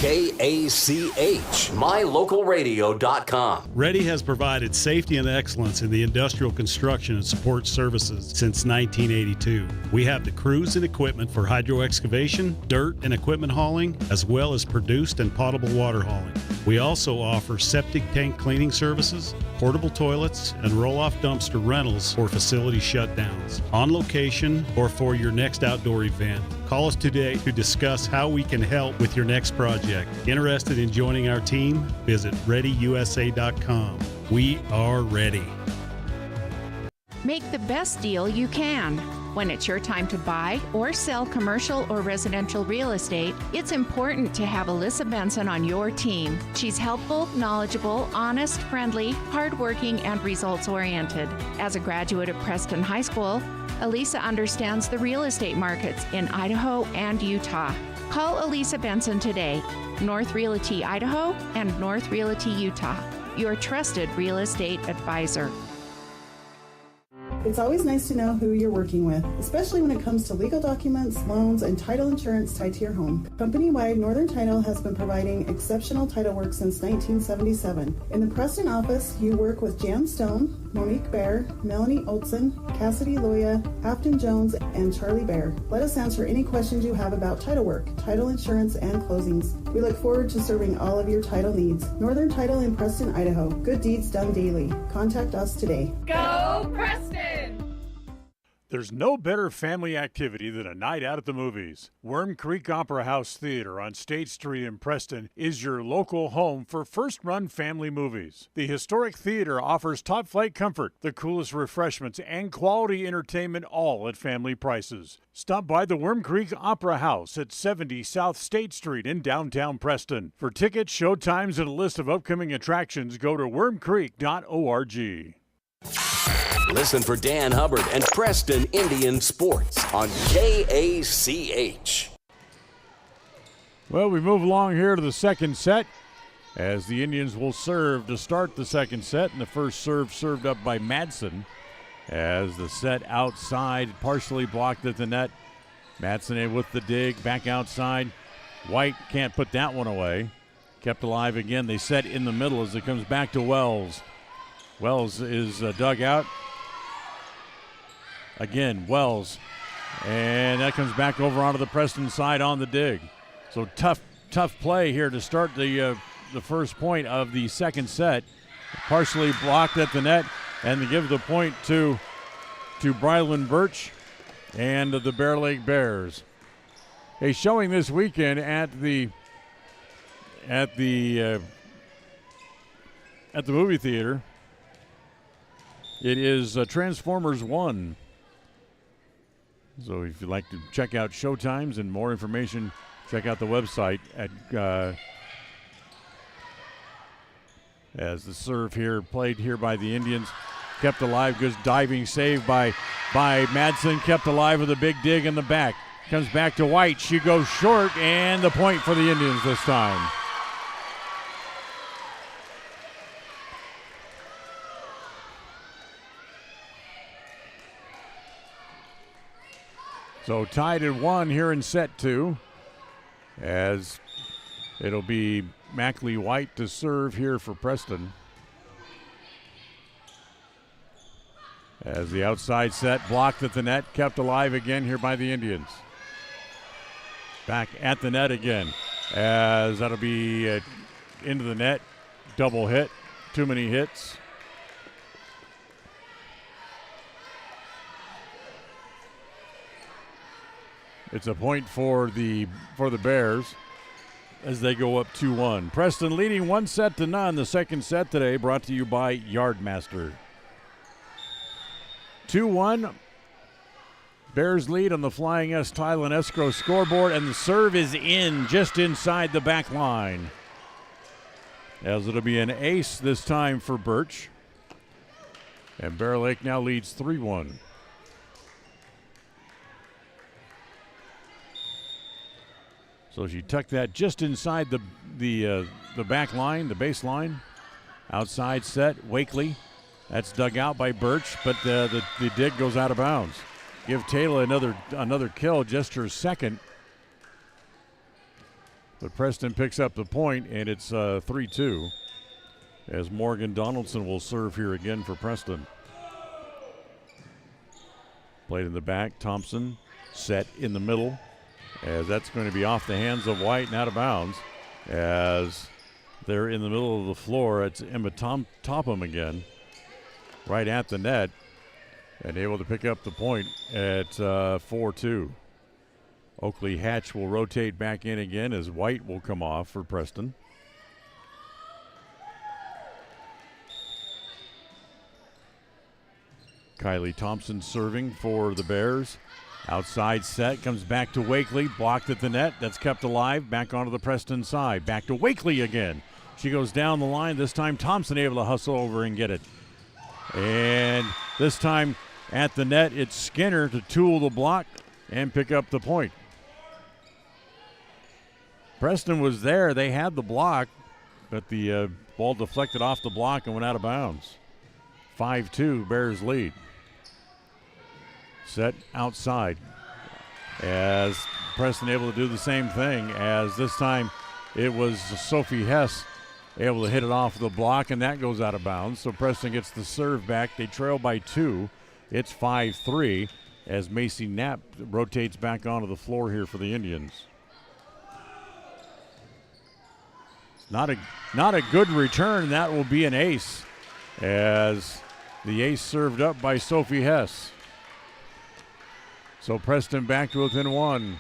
KACH, mylocalradio.com. Ready has provided safety and excellence in the industrial construction and support services since 1982. We have the crews and equipment for hydro excavation, dirt and equipment hauling, as well as produced and potable water hauling. We also offer septic tank cleaning services, portable toilets, and roll-off dumpster rentals for facility shutdowns, on location or for your next outdoor event. Call us today to discuss how we can help with your next project. Interested in joining our team? Visit ReadyUSA.com. We are ready. Make the best deal you can. When it's your time to buy or sell commercial or residential real estate, it's important to have Alyssa Benson on your team. She's helpful, knowledgeable, honest, friendly, hardworking, and results-oriented. As a graduate of Preston High School, Elisa understands the real estate markets in Idaho and Utah. Call Elisa Benson today, North Realty Idaho and North Realty Utah, your trusted real estate advisor. It's always nice to know who you're working with, especially when it comes to legal documents, loans, and title insurance tied to your home. Company-wide, Northern Title has been providing exceptional title work since 1977. In the Preston office, you work with Jan Stone, Monique Bear, Melanie Olson, Cassidy Loya, Afton Jones, and Charlie Bear. Let us answer any questions you have about title work, title insurance, and closings. We look forward to serving all of your title needs. Northern Title in Preston, Idaho. Good deeds done daily. Contact us today. Go Preston! There's no better family activity than a night out at the movies. Worm Creek Opera House Theater on State Street in Preston is your local home for first-run family movies. The historic theater offers top-flight comfort, the coolest refreshments, and quality entertainment, all at family prices. Stop by the Worm Creek Opera House at 70 South State Street in downtown Preston. For tickets, showtimes, and a list of upcoming attractions, go to wormcreek.org. Listen for Dan Hubbard and Preston Indian Sports on KACH. Well, we move along here to the second set as the Indians will serve to start the second set, and the first serve served up by Madsen as the set outside, partially blocked at the net. Madsen in with the dig, back outside. White can't put that one away. Kept alive again. They set in the middle as it comes back to Wells. Wells is dug out. Again, Wells. And that comes back over onto the Preston side on the dig. So tough play here to start the first point of the second set. Partially blocked at the net, and to give the point to Brylan Birch and the Bear Lake Bears. A showing this weekend at the movie theater. It is Transformers 1. So if you'd like to check out showtimes and more information, check out the website at as the serve here played here by the Indians. Kept alive, good diving save by Madsen. Kept alive with a big dig in the back. Comes back to White. She goes short, and the point for the Indians this time. So tied at 1 here in set 2, as it'll be Mackley White to serve here for Preston. As the outside set blocked at the net, kept alive again here by the Indians. Back at the net again, as that'll be into the net, double hit, too many hits. It's a point for the Bears as they go up 2-1. Preston leading 1-0. The second set today brought to you by Yardmaster. 2-1. Bears lead on the Flying S Tile and Escrow scoreboard, and the serve is in just inside the back line. As it'll be an ace this time for Birch. And Bear Lake now leads 3-1. So she tucked that just inside the back line, the baseline. Outside set, Wakely. That's dug out by Birch, but the dig goes out of bounds. Give Taylor another kill, just her second. But Preston picks up the point, and it's 3-2. As Morgan Donaldson will serve here again for Preston. Played in the back, Thompson set in the middle. As that's going to be off the hands of White and out of bounds. As they're in the middle of the floor, it's Emma Topham again. Right at the net. And able to pick up the point at 4-2. Oakley Hatch will rotate back in again as White will come off for Preston. Kylie Thompson serving for the Bears. Outside set, comes back to Wakely, blocked at the net. That's kept alive, back onto the Preston side. Back to Wakely again. She goes down the line. This time Thompson able to hustle over and get it. And this time at the net, it's Skinner to tool the block and pick up the point. Preston was there. They had the block, but the ball deflected off the block and went out of bounds. 5-2, Bears lead. Set outside as Preston able to do the same thing, as this time it was Sophie Hess able to hit it off the block, and that goes out of bounds. So Preston gets the serve back. They trail by 2. It's 5-3 as Macy Knapp rotates back onto the floor here for the Indians. Not a good return. That will be an ace as the ace served up by Sophie Hess. So Preston back to within one.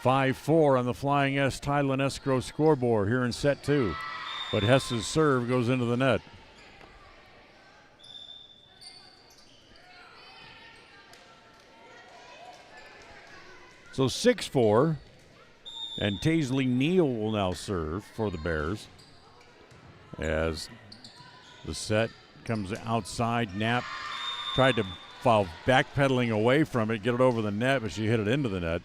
5-4 on the Flying S Title and Escrow scoreboard here in set two. But Hess's serve goes into the net. So 6-4, and Taisley Neal will now serve for the Bears. As the set comes outside, Knapp tried to foul backpedaling away from it, get it over the net, but she hit it into the net.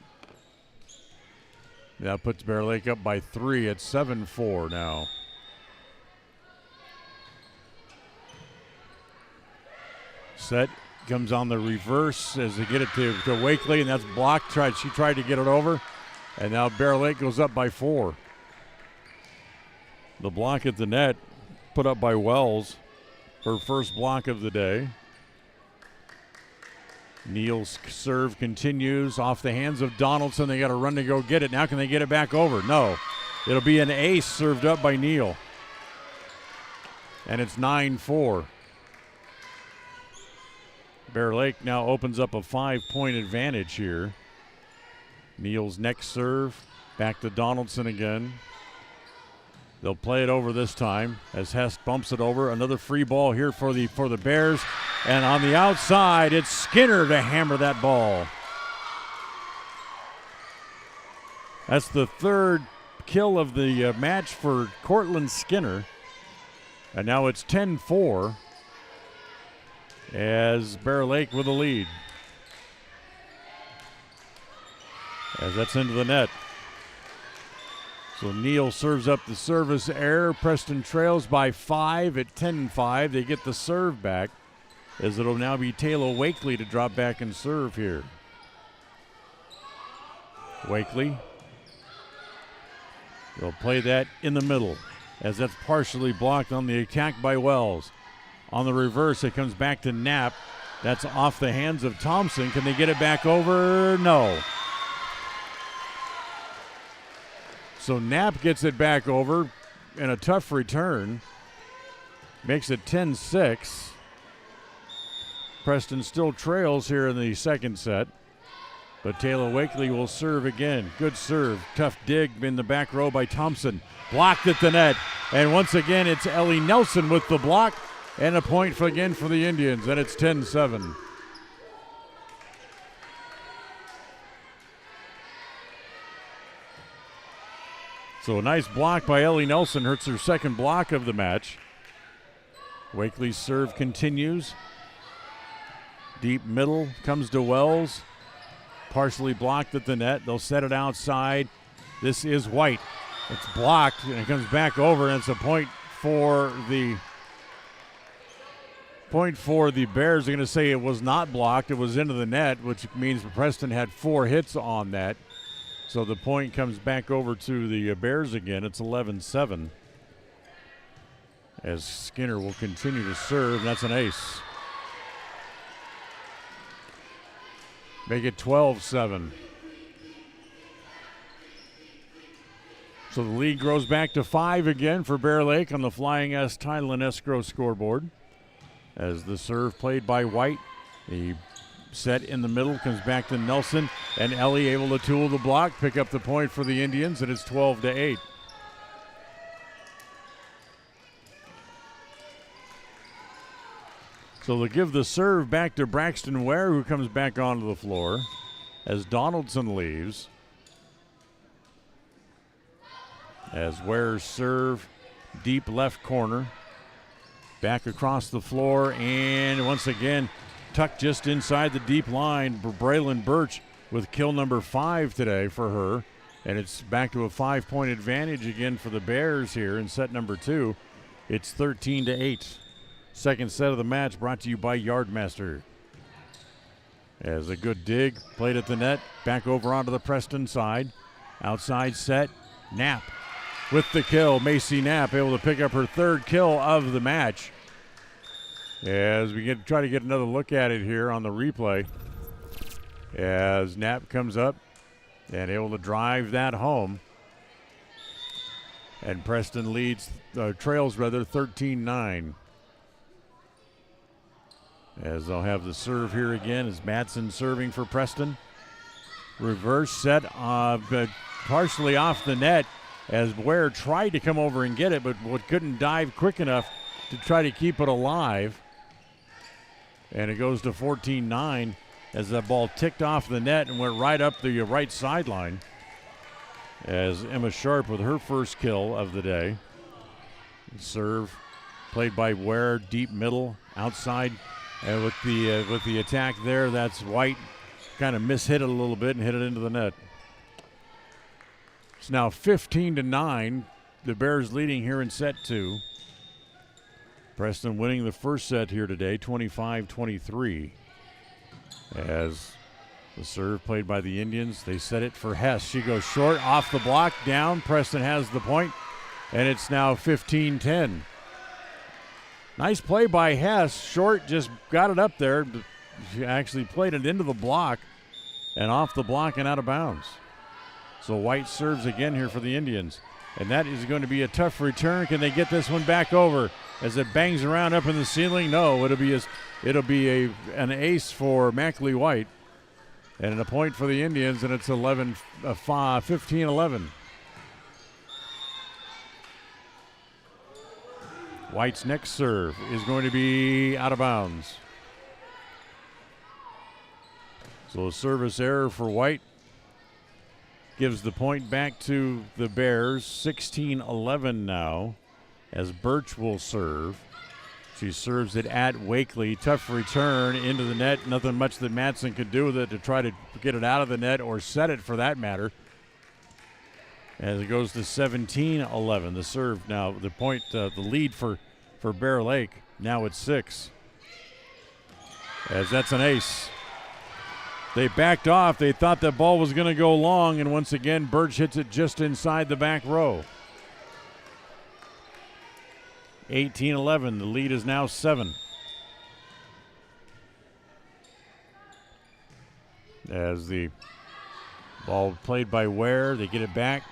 That puts Bear Lake up by 3 at 7-4 now. Set comes on the reverse as they get it to Wakely, and that's blocked. She tried to get it over, and now Bear Lake goes up by 4. The block at the net put up by Wells, her first block of the day. Neal's serve continues off the hands of Donaldson. They got to run to go get it. Now can they get it back over? No. It'll be an ace served up by Neal. And it's 9-4. Bear Lake now opens up a 5-point advantage here. Neal's next serve. Back to Donaldson again. They'll play it over this time as Hess bumps it over. Another free ball here for the Bears. And on the outside, it's Skinner to hammer that ball. That's the third kill of the match for Cortland Skinner. And now it's 10-4 as Bear Lake with a lead. As that's into the net. So Neal serves up the service error. Preston trails by 5 at 10-5. They get the serve back, as it'll now be Taylor Wakely to drop back and serve here. Wakely. They'll play that in the middle, as that's partially blocked on the attack by Wells. On the reverse, it comes back to Knapp. That's off the hands of Thompson. Can they get it back over? No. So Knapp gets it back over in a tough return. Makes it 10-6. Preston still trails here in the second set. But Taylor Wakely will serve again. Good serve. Tough dig in the back row by Thompson. Blocked at the net. And once again, it's Ellie Nelson with the block. And a point for the Indians. And it's 10-7. So a nice block by Ellie Nelson. Hurts her second block of the match. Wakely's serve continues. Deep middle comes to Wells. Partially blocked at the net. They'll set it outside. This is White. It's blocked, and it comes back over, and it's a point for the Bears. They're going to say it was not blocked. It was into the net, which means Preston had 4 hits on that. So the point comes back over to the Bears again. It's 11-7. As Skinner will continue to serve, and that's an ace. Make it 12-7. So the lead grows back to 5 again for Bear Lake on the Flying S Title and Escrow scoreboard. As the serve played by White. The set in the middle comes back to Nelson, and Ellie able to tool the block, pick up the point for the Indians, and it's 12-8. So they'll give the serve back to Braxton Ware, who comes back onto the floor as Donaldson leaves. As Ware's serve, deep left corner. Back across the floor, and once again, tucked just inside the deep line. Braylon Birch with kill number 5 today for her. And it's back to a 5-point advantage again for the Bears here in set number 2. It's 13-8. Second set of the match brought to you by Yardmaster. As a good dig, played at the net, back over onto the Preston side. Outside set, Knapp with the kill. Macy Knapp able to pick up her 3rd kill of the match. As we try to get another look at it here on the replay. As Knapp comes up and able to drive that home. And Preston trails 13-9. As they'll have the serve here again as Madsen serving for Preston. Reverse set, but partially off the net as Ware tried to come over and get it, but couldn't dive quick enough to try to keep it alive. And it goes to 14-9 as that ball ticked off the net and went right up the right sideline. As Emma Sharp with her first kill of the day. Serve played by Ware, deep middle, outside. And with the attack there, that's White. Kind of mishit it a little bit and hit it into the net. It's now 15-9. The Bears leading here in set 2. Preston winning the first set here today, 25-23. As the serve played by the Indians, they set it for Hess. She goes short, off the block, down. Preston has the point, and it's now 15-10. Nice play by Hess. Short just got it up there. She actually played it into the block and off the block and out of bounds. So White serves again here for the Indians. And that is going to be a tough return. Can they get this one back over as it bangs around up in the ceiling? No, it'll be an ace for Mackley White. And a point for the Indians, and it's 15-11. White's next serve is going to be out of bounds. So a service error for White gives the point back to the Bears. 16-11 now as Birch will serve. She serves it at Wakely. Tough return into the net. Nothing much that Madsen could do with it to try to get it out of the net or set it for that matter. As it goes to 17-11. The serve now, the point, the lead for Bear Lake. Now it's 6. As that's an ace. They backed off. They thought that ball was going to go long, and once again, Birch hits it just inside the back row. 18-11. The lead is now 7. As the ball played by Ware, they get it back.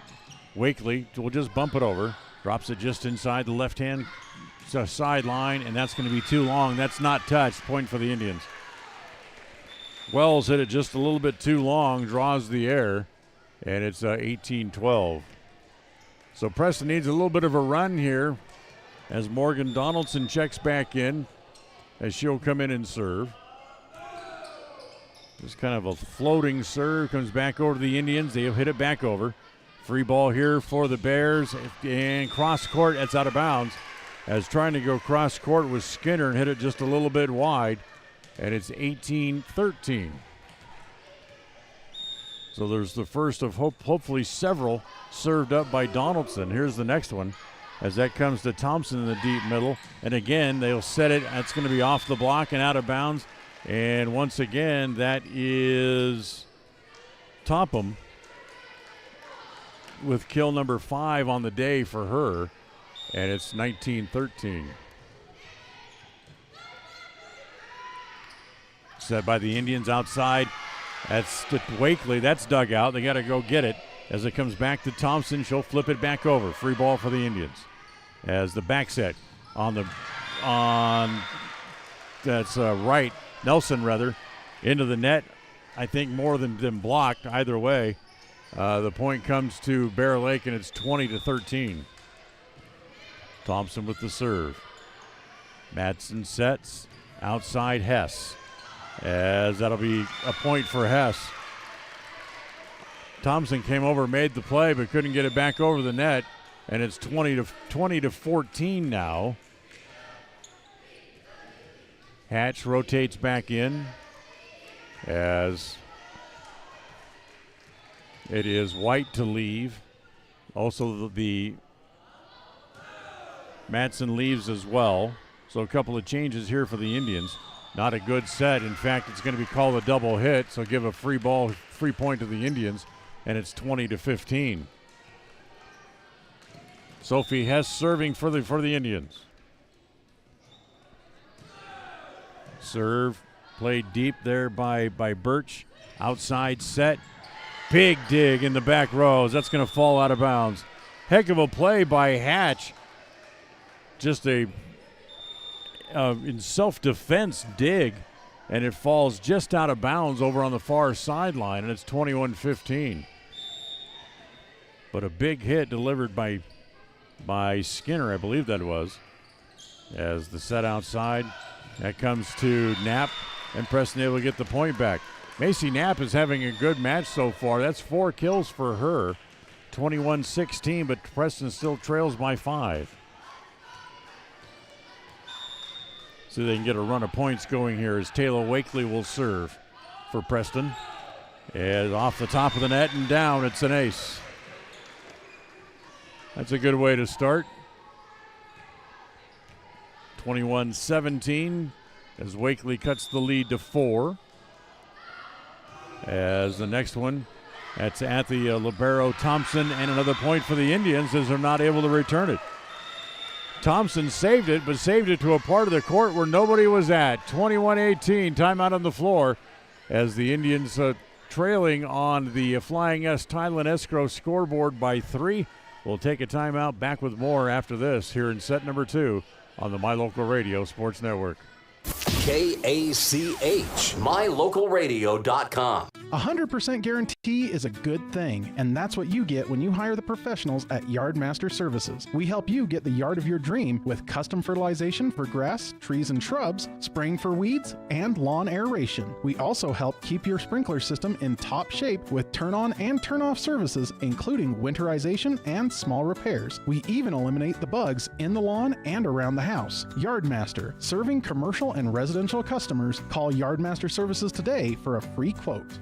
Wakely will just bump it over. Drops it just inside the left-hand sideline, and that's going to be too long. That's not touched. Point for the Indians. Wells hit it just a little bit too long, draws the air, and it's 18-12. So Preston needs a little bit of a run here as Morgan Donaldson checks back in as she'll come in and serve. Just kind of a floating serve, comes back over to the Indians. They'll hit it back over. Free ball here for the Bears, and cross court, that's out of bounds. As trying to go cross court was Skinner and hit it just a little bit wide, and it's 18-13. So there's the first of hopefully several served up by Donaldson. Here's the next one as that comes to Thompson in the deep middle. And again, they'll set it. That's going to be off the block and out of bounds. And once again, that is Topham with kill number 5 on the day for her. And it's 19-13. Set by the Indians outside. That's to Wakely. That's dug out. They got to go get it. As it comes back to Thompson, she'll flip it back over. Free ball for the Indians. As the back set that's right. Nelson, rather, into the net. I think more than blocked either way. The point comes to Bear Lake, and it's 20-13. Thompson with the serve. Madsen sets. Outside Hess. As that'll be a point for Hess. Thompson came over, made the play, but couldn't get it back over the net. And it's 20-14 now. Hatch rotates back in as it is White to leave. Also the Madsen leaves as well. So a couple of changes here for the Indians. Not a good set. In fact, it's going to be called a double hit, so give a free point to the Indians, and it's 20-15. Sophie Hess serving for the Indians. Serve played deep there by Birch. Outside set. Big dig in the back rows. That's going to fall out of bounds. Heck of a play by Hatch. Just a in self-defense dig, and it falls just out of bounds over on the far sideline, and it's 21-15. But a big hit delivered by Skinner, I believe that was, as the set outside. That comes to Knapp, and Preston able to get the point back. Macy Knapp is having a good match so far. That's 4 kills for her. 21-16, but Preston still trails by 5. So they can get a run of points going here as Taylor Wakely will serve for Preston. And off the top of the net and down, it's an ace. That's a good way to start. 21-17 as Wakely cuts the lead to 4. As the next one, that's at the libero Thompson, and another point for the Indians as they're not able to return it. Thompson saved it, but saved it to a part of the court where nobody was at. 21-18, timeout on the floor as the Indians trailing on the Flying S Thailand Escrow scoreboard by 3. We'll take a timeout, back with more after this here in set number 2 on the My Local Radio Sports Network. KACH, mylocalradio.com. 100% guarantee is a good thing, and that's what you get when you hire the professionals at Yardmaster Services. We help you get the yard of your dream with custom fertilization for grass, trees, and shrubs, spraying for weeds, and lawn aeration. We also help keep your sprinkler system in top shape with turn-on and turn-off services, including winterization and small repairs. We even eliminate the bugs in the lawn and around the house. Yardmaster, serving commercial and residential customers. Call Yardmaster Services today for a free quote.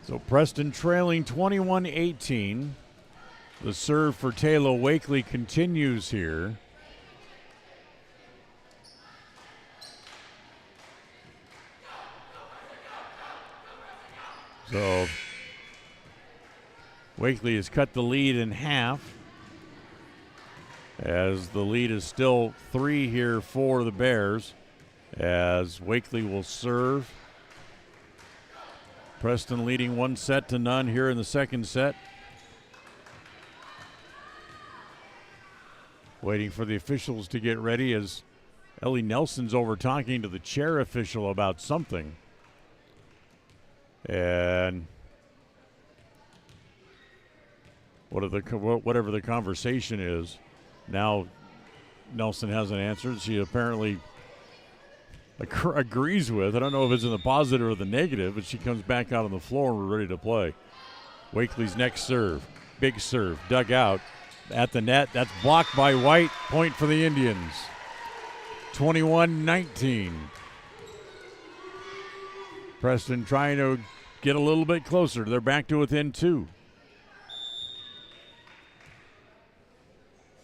So Preston trailing 21-18. The serve for Taylor Wakely continues here. So Wakely has cut the lead in half, as the lead is still 3 here for the Bears, as Wakely will serve. Preston leading 1-0 here in the second set. Waiting for the officials to get ready as Ellie Nelson's over talking to the chair official about something. And whatever the conversation is, now Nelson hasn't answered. She apparently agrees with. I don't know if it's in the positive or the negative, but she comes back out on the floor and we're ready to play. Wakely's next serve. Big serve. Dug out at the net. That's blocked by White. Point for the Indians. 21-19. Preston trying to get a little bit closer. They're back to within 2.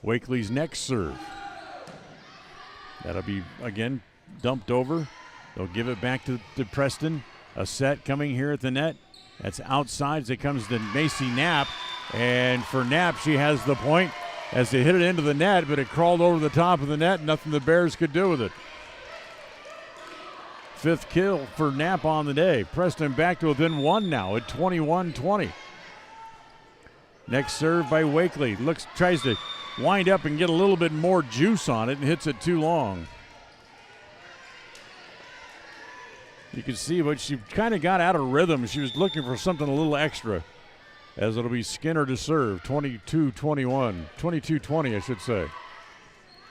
Wakely's next serve. That'll be, again, dumped over. They'll give it back to Preston. A set coming here at the net. That's outside as it comes to Macy Knapp. And for Knapp, she has the point as they hit it into the net, but it crawled over the top of the net. Nothing the Bears could do with it. 5th kill for Knapp on the day. Preston back to within 1 now at 21-20. Next serve by Wakely. Tries to wind up and get a little bit more juice on it and hits it too long. You can see, but she kind of got out of rhythm. She was looking for something a little extra, as it'll be Skinner to serve. 22-21. 22-20, I should say.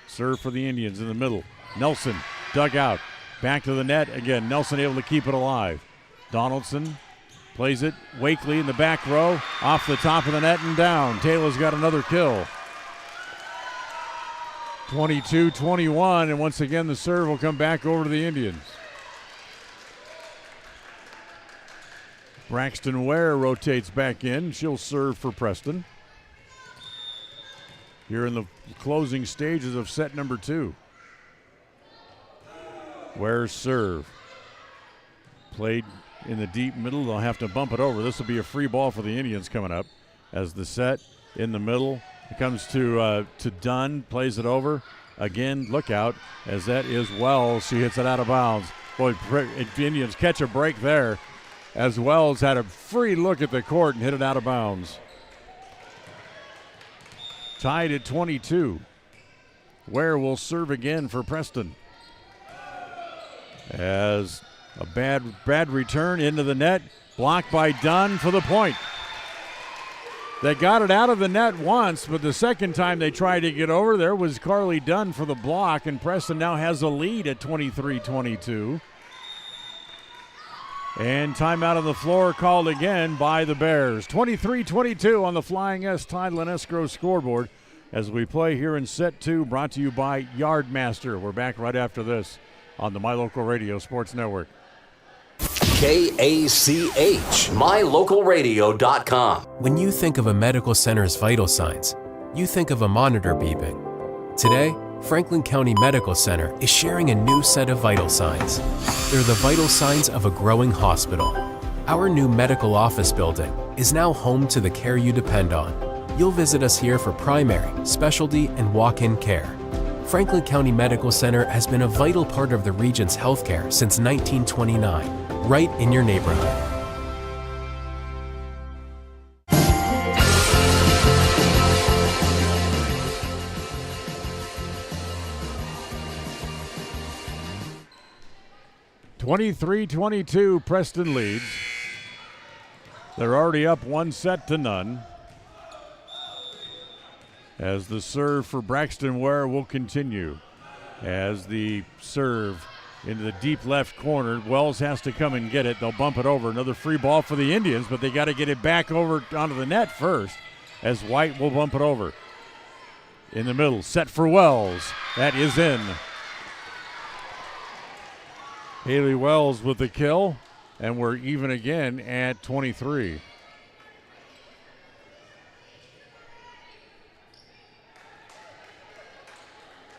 Serve for the Indians in the middle. Nelson dug out. Back to the net again. Nelson able to keep it alive. Donaldson plays it. Wakely in the back row. Off the top of the net and down. Taylor's got another kill. 22-21, and once again the serve will come back over to the Indians. Braxton Ware rotates back in. She'll serve for Preston. Here in the closing stages of set number 2. Ware's serve. Played in the deep middle. They'll have to bump it over. This will be a free ball for the Indians coming up. As the set in the middle. It comes to Dunn. Plays it over. Again, look out, as that is Wells. She hits it out of bounds. Boy, the Indians catch a break there, as Wells had a free look at the court and hit it out of bounds. tied at 22. Ware will serve again for Preston. As a bad return into the net, blocked by Dunn for the point. They got it out of the net once, but the second time they tried to get over, there was Carly Dunn for the block, and Preston now has a lead at 23-22. And timeout on the floor called again by the Bears. 23-22 on the Flying S Title and Escrow scoreboard as we play here in set 2, brought to you by Yardmaster. We're back right after this on the My Local Radio Sports Network. KACH, mylocalradio.com. When you think of a medical center's vital signs, you think of a monitor beeping. Today, Franklin County Medical Center is sharing a new set of vital signs. They're the vital signs of a growing hospital. Our new medical office building is now home to the care you depend on. You'll visit us here for primary, specialty, and walk-in care. Franklin County Medical Center has been a vital part of the region's healthcare since 1929, right in your neighborhood. (23-22) Preston leads. They're already up 1-0. As the serve for Braxton Ware will continue. As the serve into the deep left corner, Wells has to come and get it. They'll bump it over. Another free ball for the Indians, but they got to get it back over onto the net first, as White will bump it over. In the middle, set for Wells. That is in. Haley Wells with the kill, and we're even again at 23.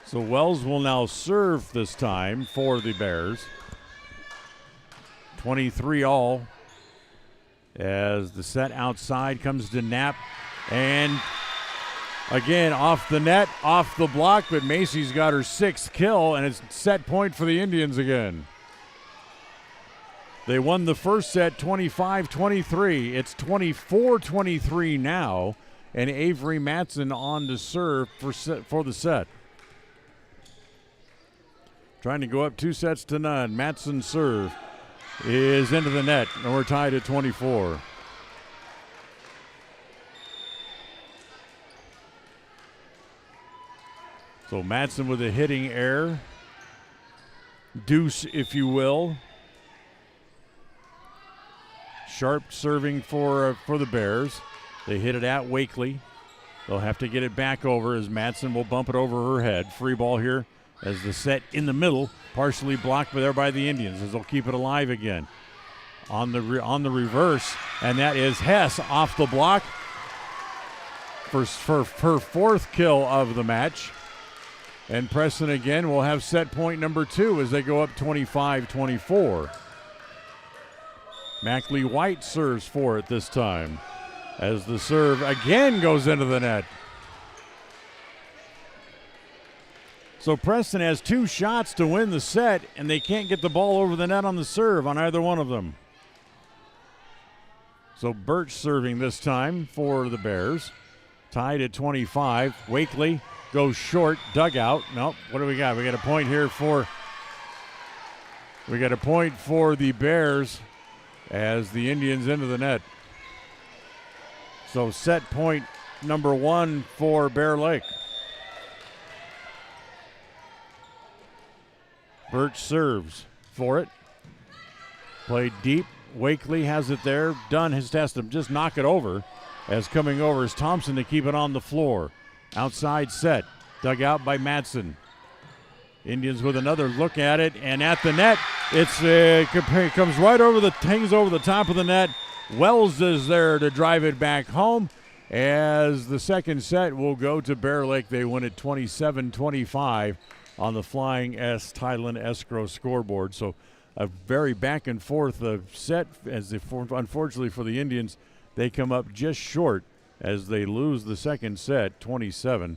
So Wells will now serve this time for the Bears. 23 all. As the set outside comes to Knapp. And again, off the net, off the block, but Macy's got her 6th kill, and it's set point for the Indians again. They won the first set 25-23. It's 24-23 now, and Avery Matson on to serve for the set. Trying to go up 2-0. Matson's serve is into the net, and we're tied at 24. So Matson with a hitting error. Deuce, if you will. Sharp serving for the Bears. They hit it at Wakely. They'll have to get it back over as Matson will bump it over her head. Free ball here as the set in the middle, partially blocked there by the Indians as they'll keep it alive again. On the reverse, and that is Hess off the block for her 4th kill of the match. And Preston again will have set point number 2 as they go up 25-24. Mackley White serves for it this time as the serve again goes into the net. So Preston has 2 shots to win the set, and they can't get the ball over the net on the serve on either one of them. So Birch serving this time for the Bears. Tied at 25. Wakely goes short, dugout. Nope, what do we got? We got a point here for the Bears as the Indians into the net. So set point number 1 for Bear Lake. Birch serves for it. Played deep. Wakely has it there. Dunn has to just knock it over. As coming over is Thompson to keep it on the floor. Outside set. Dug out by Matson. Indians with another look at it. And at the net, it comes right over hangs over the top of the net. Wells is there to drive it back home. As the second set will go to Bear Lake. They win it 27-25. On the Flying S Title and Escrow scoreboard. So a very back and forth set as unfortunately for the Indians, they come up just short as they lose the second set 27-25.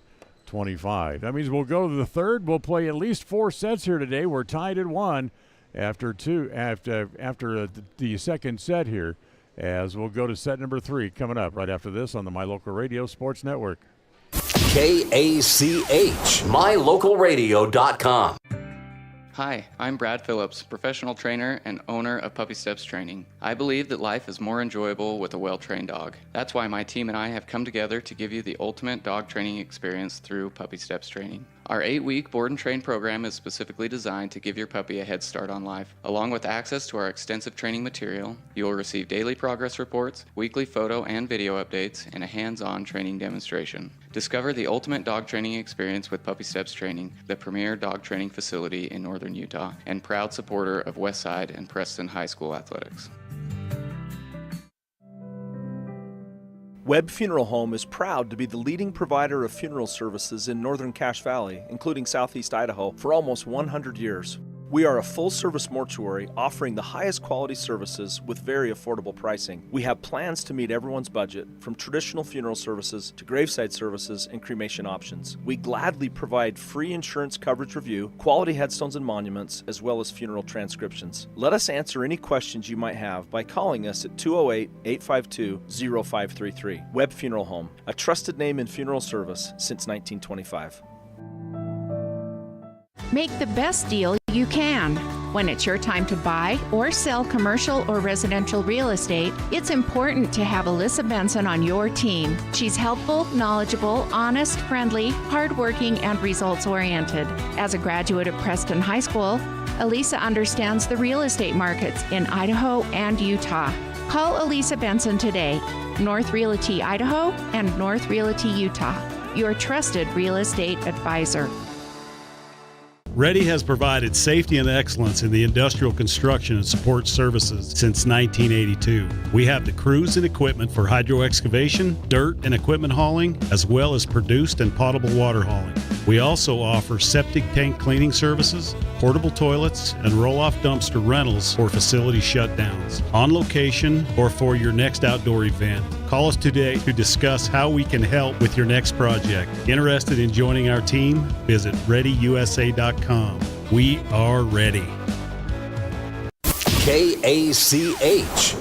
That means we'll go to the third. We'll play at least 4 sets here today. We're tied at 1 after the second set here as we'll go to set number 3 coming up right after this on the My Local Radio Sports Network. KACH, mylocalradio.com. Hi, I'm Brad Phillips, professional trainer and owner of Puppy Steps Training. I believe that life is more enjoyable with a well-trained dog. That's why my team and I have come together to give you the ultimate dog training experience through Puppy Steps Training. Our 8-week board and train program is specifically designed to give your puppy a head start on life. Along with access to our extensive training material, you will receive daily progress reports, weekly photo and video updates, and a hands-on training demonstration. Discover the ultimate dog training experience with Puppy Steps Training, the premier dog training facility in northern Utah, and proud supporter of Westside and Preston High School athletics. Webb Funeral Home is proud to be the leading provider of funeral services in northern Cache Valley, including southeast Idaho, for almost 100 years. We are a full-service mortuary offering the highest quality services with very affordable pricing. We have plans to meet everyone's budget, from traditional funeral services to graveside services and cremation options. We gladly provide free insurance coverage review, quality headstones and monuments, as well as funeral transcriptions. Let us answer any questions you might have by calling us at 208-852-0533. Webb Funeral Home, a trusted name in funeral service since 1925. Make the best deal you can. When it's your time to buy or sell commercial or residential real estate, it's important to have Alyssa Benson on your team. She's helpful, knowledgeable, honest, friendly, hardworking, and results-oriented. As a graduate of Preston High School, Alyssa understands the real estate markets in Idaho and Utah. Call Alyssa Benson today, North Realty Idaho and North Realty Utah, your trusted real estate advisor. Ready has provided safety and excellence in the industrial construction and support services since 1982. We have the crews and equipment for hydro excavation, dirt and equipment hauling, as well as produced and potable water hauling. We also offer septic tank cleaning services, portable toilets, and roll-off dumpster rentals for facility shutdowns, on location or for your next outdoor event. Call us today to discuss how we can help with your next project. Interested in joining our team? Visit ReadyUSA.com. We are ready. KACH.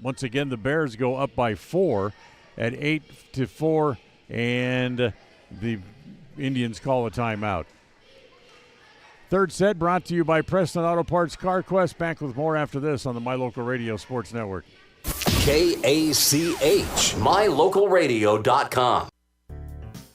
once again, the Bears go up by 4 at 8-4, and the Indians call a timeout. Third set brought to you by Preston Auto Parts CarQuest. Back with more after this on the My Local Radio Sports Network. KACH, mylocalradio.com.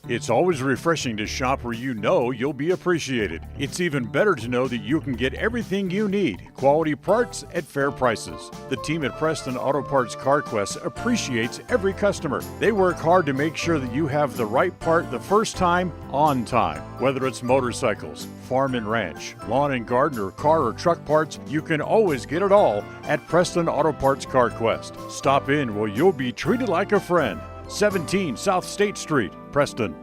It's always refreshing to shop where you know you'll be appreciated. It's even better to know that you can get everything you need. Quality parts at fair prices. The team at Preston Auto Parts CarQuest appreciates every customer. They work hard to make sure that you have the right part the first time, on time. Whether it's motorcycles, farm and ranch, lawn and garden, or car or truck parts, you can always get it all at Preston Auto Parts CarQuest. Stop in where you'll be treated like a friend. 17 South State Street, Preston.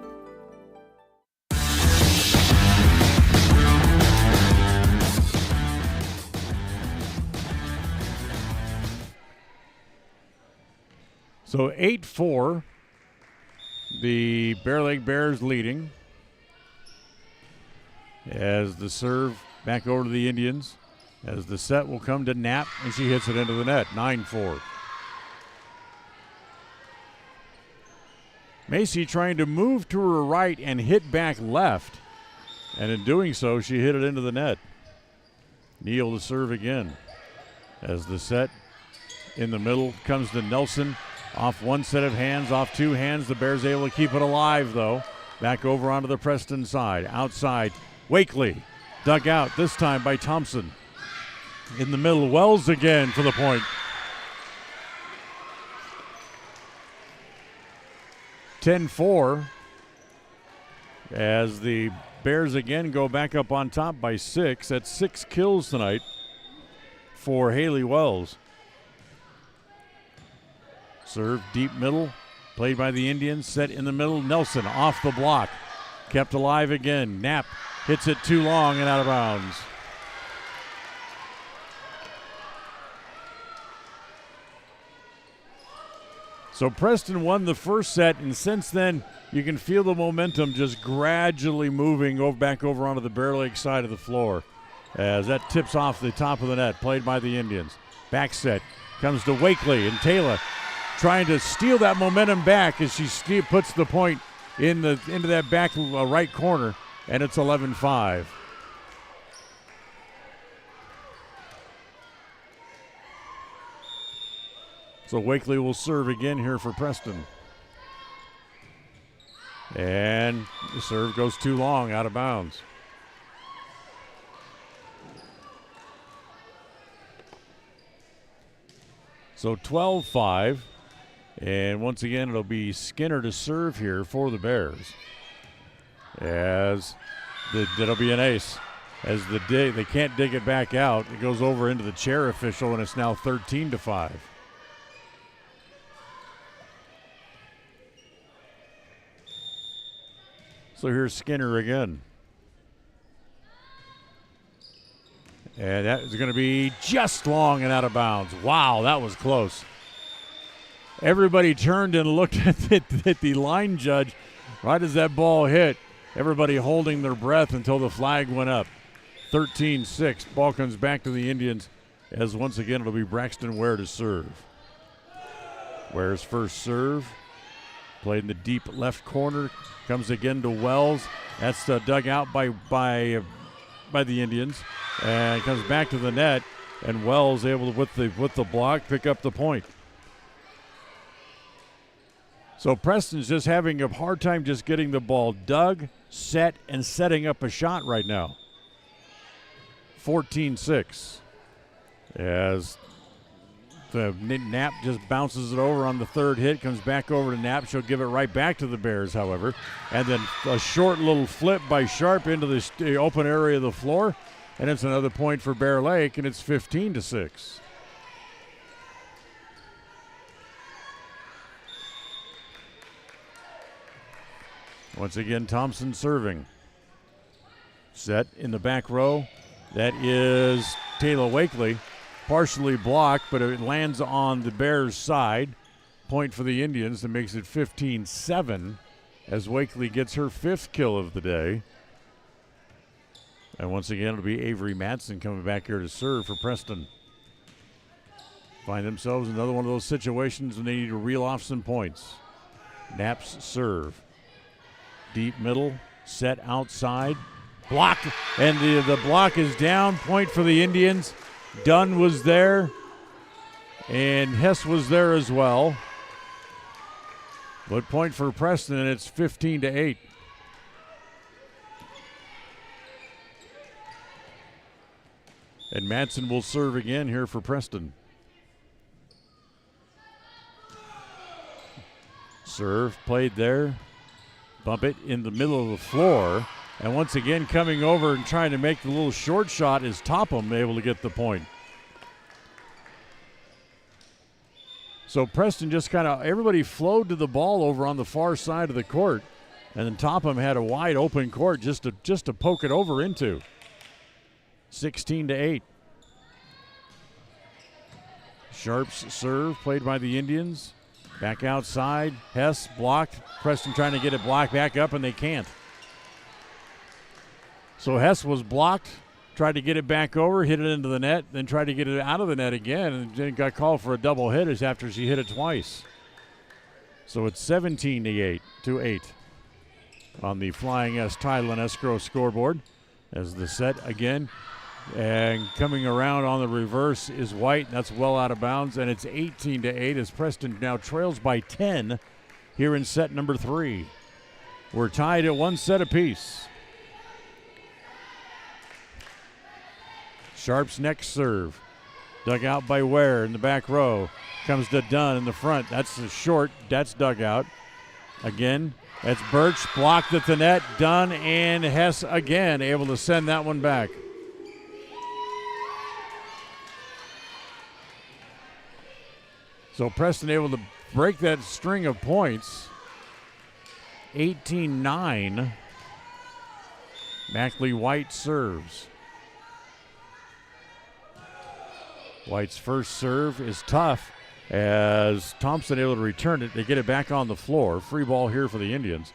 So 8-4, the Bear Lake Bears leading. As the serve back over to the Indians, as the set will come to Knapp, and she hits it into the net, 9-4. Macy trying to move to her right and hit back left, and in doing so, she hit it into the net. Neal to serve again, as the set in the middle comes to Nelson. Off one set of hands, off two hands. The Bears able to keep it alive, though. Back over onto the Preston side. Outside, Wakely. Dug out, this time by Thompson. In the middle, Wells again for the point. 10-4 as the Bears again go back up on top by 6. That's 6 kills tonight for Haley Wells. Serve deep middle, played by the Indians, set in the middle. Nelson off the block, kept alive again. Knapp hits it too long and out of bounds. So Preston won the first set, and since then you can feel the momentum just gradually moving back over onto the Bear Lake side of the floor as that tips off the top of the net, played by the Indians. Back set comes to Wakely, and Taylor trying to steal that momentum back as she puts the point into that back right corner, and it's 11-5. So Wakely will serve again here for Preston. And the serve goes too long, out of bounds. So 12-5. And once again, it'll be Skinner to serve here for the Bears. As that'll be an ace. As they can't dig it back out. It goes over into the chair official, and it's now 13-5. So here's Skinner again. And that is going to be just long and out of bounds. Wow, that was close. Everybody turned and looked at the line judge right as that ball hit. Everybody holding their breath until the flag went up. 13-6. Ball comes back to the Indians as once again it'll be Braxton Ware to serve. Ware's first serve. Played in the deep left corner. Comes again to Wells. That's dug out by the Indians. And comes back to the net. And Wells able to, with the block, pick up the point. So Preston's just having a hard time just getting the ball dug, set, and setting up a shot right now. 14-6. As the Knapp just bounces it over on the third hit, comes back over to Knapp. She'll give it right back to the Bears, however. And then a short little flip by Sharp into the open area of the floor. And it's another point for Bear Lake, and it's 15-6. Once again, Thompson serving. Set in the back row. That is Taylor Wakely. Partially blocked, but it lands on the Bears' side. Point for the Indians that makes it 15-7 as Wakely gets her 5th kill of the day. And once again, it'll be Avery Madsen coming back here to serve for Preston. find themselves in another one of those situations when they need to reel off some points. Knapp's serve. Deep middle, set outside, blocked, and the block is down. Point for the Indians. Dunn was there, and Hess was there as well. But point for Preston, and it's 15-8. And Madsen will serve again here for Preston. Serve played there. Bump it in the middle of the floor. And once again coming over and trying to make the little short shot is Topham able to get the point. So Preston just kind of, everybody flowed to the ball over on the far side of the court. And then Topham had a wide open court just to poke it over into. 16-8. Sharp's serve played by the Indians. Back outside. Hess blocked. Preston trying to get it blocked back up, and they can't. So Hess was blocked, tried to get it back over, hit it into the net, then tried to get it out of the net again, and then got called for a double hit after she hit it twice. So it's 17-8 on the Flying S Title and Escrow scoreboard as the set again. And coming around on the reverse is White. That's well out of bounds, and it's 18-8 as Preston now trails by 10 here in set number 3. We're tied at 1 set apiece. Sharp's next serve. Dug out by Ware in the back row. Comes to Dunn in the front. That's the short. That's dug out. Again, that's Birch. Blocked at the net. Dunn and Hess again able to send that one back. So Preston able to break that string of points. 18-9. Mackley White serves. White's first serve is tough as Thompson able to return it. They get it back on the floor. Free ball here for the Indians.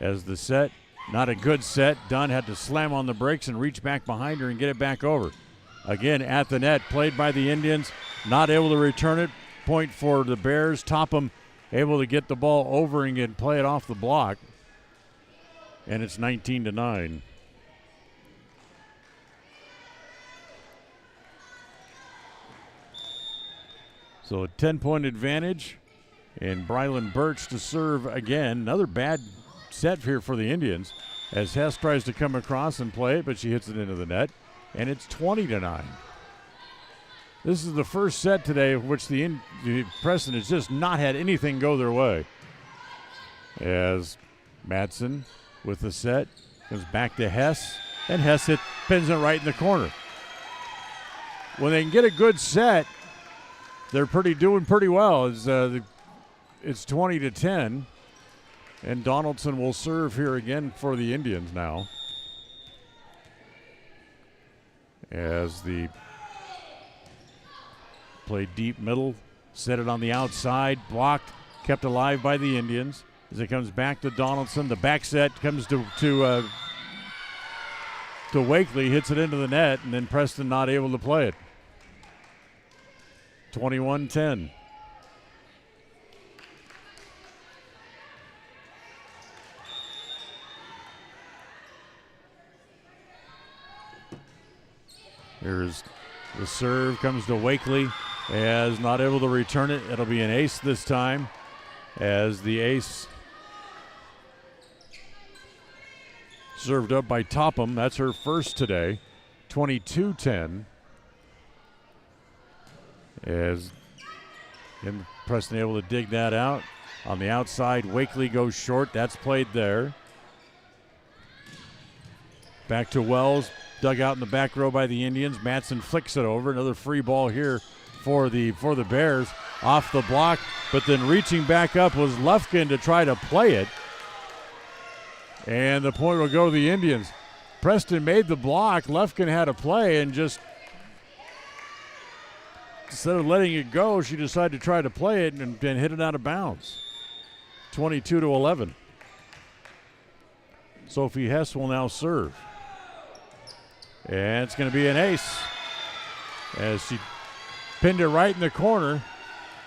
As the set, not a good set. Dunn had to slam on the brakes and reach back behind her and get it back over. Again at the net, played by the Indians. Not able to return it. Point for the Bears. Topham able to get the ball over and play it off the block. And it's 19-9. So a 10-point advantage, and Brylan Birch to serve again. Another bad set here for the Indians as Hess tries to come across and play it, but she hits it into the net, and it's 20-9. This is the first set today of which the Preston has just not had anything go their way. As Madsen with the set comes back to Hess, and Hess pins it right in the corner. When they can get a good set, they're doing pretty well. It's 20-10, and Donaldson will serve here again for the Indians now. As the play deep middle, set it on the outside, blocked, kept alive by the Indians. As it comes back to Donaldson, the back set comes to Wakely, hits it into the net, and then Preston not able to play it. 21-10. Here's the serve, comes to Wakely, as not able to return it. It'll be an ace this time, as the ace served up by Topham. That's her first today. 22-10. As Preston able to dig that out. On the outside, Wakely goes short. That's played there. Back to Wells. Dug out in the back row by the Indians. Madsen flicks it over. Another free ball here for the Bears. Off the block, but then reaching back up was Lufkin to try to play it. And the point will go to the Indians. Preston made the block. Lufkin had a play and just instead of letting it go, she decided to try to play it and hit it out of bounds. 22-11. Sophie Hess will now serve. And it's going to be an ace as she pinned it right in the corner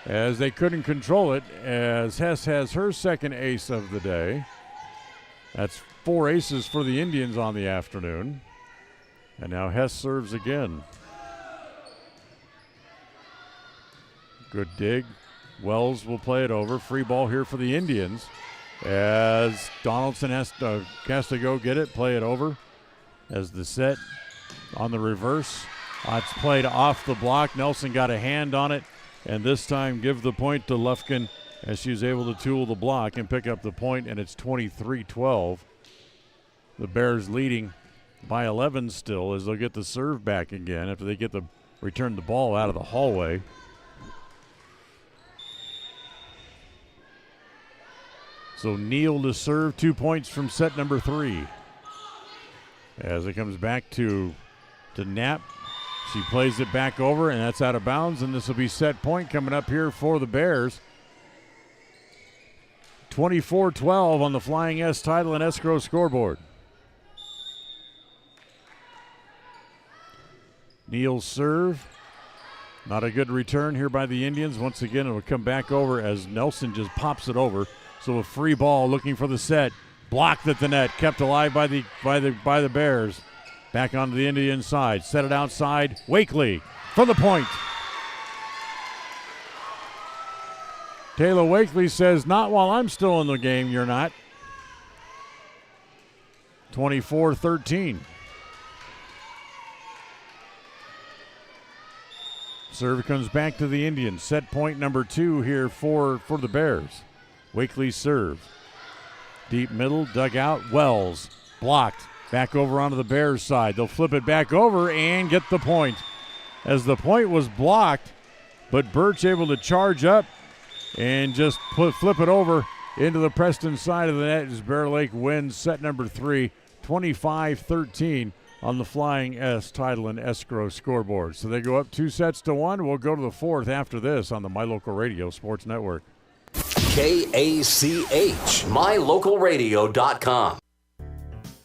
as they couldn't control it, as Hess has her second ace of the day. That's 4 aces for the Indians on the afternoon. And now Hess serves again. Good dig. Wells will play it over. Free ball here for the Indians as Donaldson has to go get it, play it over. As the set on the reverse. It's played off the block. Nelson got a hand on it, and this time give the point to Lufkin as she's able to tool the block and pick up the point, and it's 23-12. The Bears leading by 11 still as they'll get the serve back again after they return the ball out of the hallway. So Neal to serve, 2 points from set number 3. As it comes back to Knapp. She plays it back over, and that's out of bounds, and this will be set point coming up here for the Bears. 24-12 on the Flying S Title and Escrow scoreboard. Neal's serve. Not a good return here by the Indians. Once again, it will come back over as Nelson just pops it over. So a free ball looking for the set. Blocked at the net, kept alive by the Bears. Back onto the Indian side, set it outside. Wakely for the point. Taylor Wakely says, "Not while I'm still in the game, you're not." 24-13. Serve comes back to the Indians. Set point number 2 here for the Bears. Wakely's serve. Deep middle, dug out. Wells blocked. Back over onto the Bears side. They'll flip it back over and get the point. As the point was blocked, but Birch able to charge up and just flip it over into the Preston side of the net as Bear Lake wins set number 3, 25-13 on the Flying S Title and Escrow scoreboard. So they go up 2-1. We'll go to the 4th after this on the My Local Radio Sports Network. KACH, MyLocalRadio.com.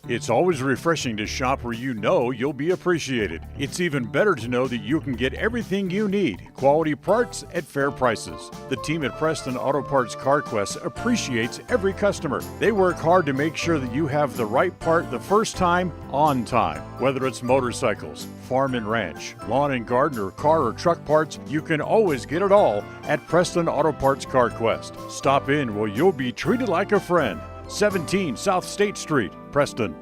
It's always refreshing to shop where you know you'll be appreciated. It's even better to know that you can get everything you need. Quality parts at fair prices. The team at Preston Auto Parts CarQuest appreciates every customer. They work hard to make sure that you have the right part the first time, on time. Whether it's motorcycles, farm and ranch, lawn and garden, or car or truck parts, you can always get it all at Preston Auto Parts CarQuest. Stop in where you'll be treated like a friend. 17 South State Street, Preston.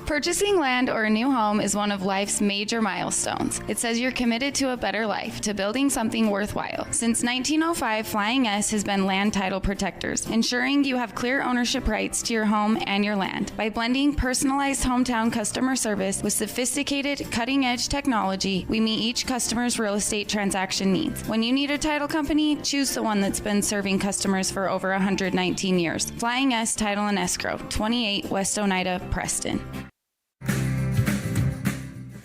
Purchasing land or a new home is one of life's major milestones. It says you're committed to a better life, to building something worthwhile. Since 1905, Flying S has been land title protectors, ensuring you have clear ownership rights to your home and your land. By blending personalized hometown customer service with sophisticated, cutting-edge technology, we meet each customer's real estate transaction needs. When you need a title company, choose the one that's been serving customers for over 119 years. Flying S Title and Escrow, 28 West Oneida, Preston.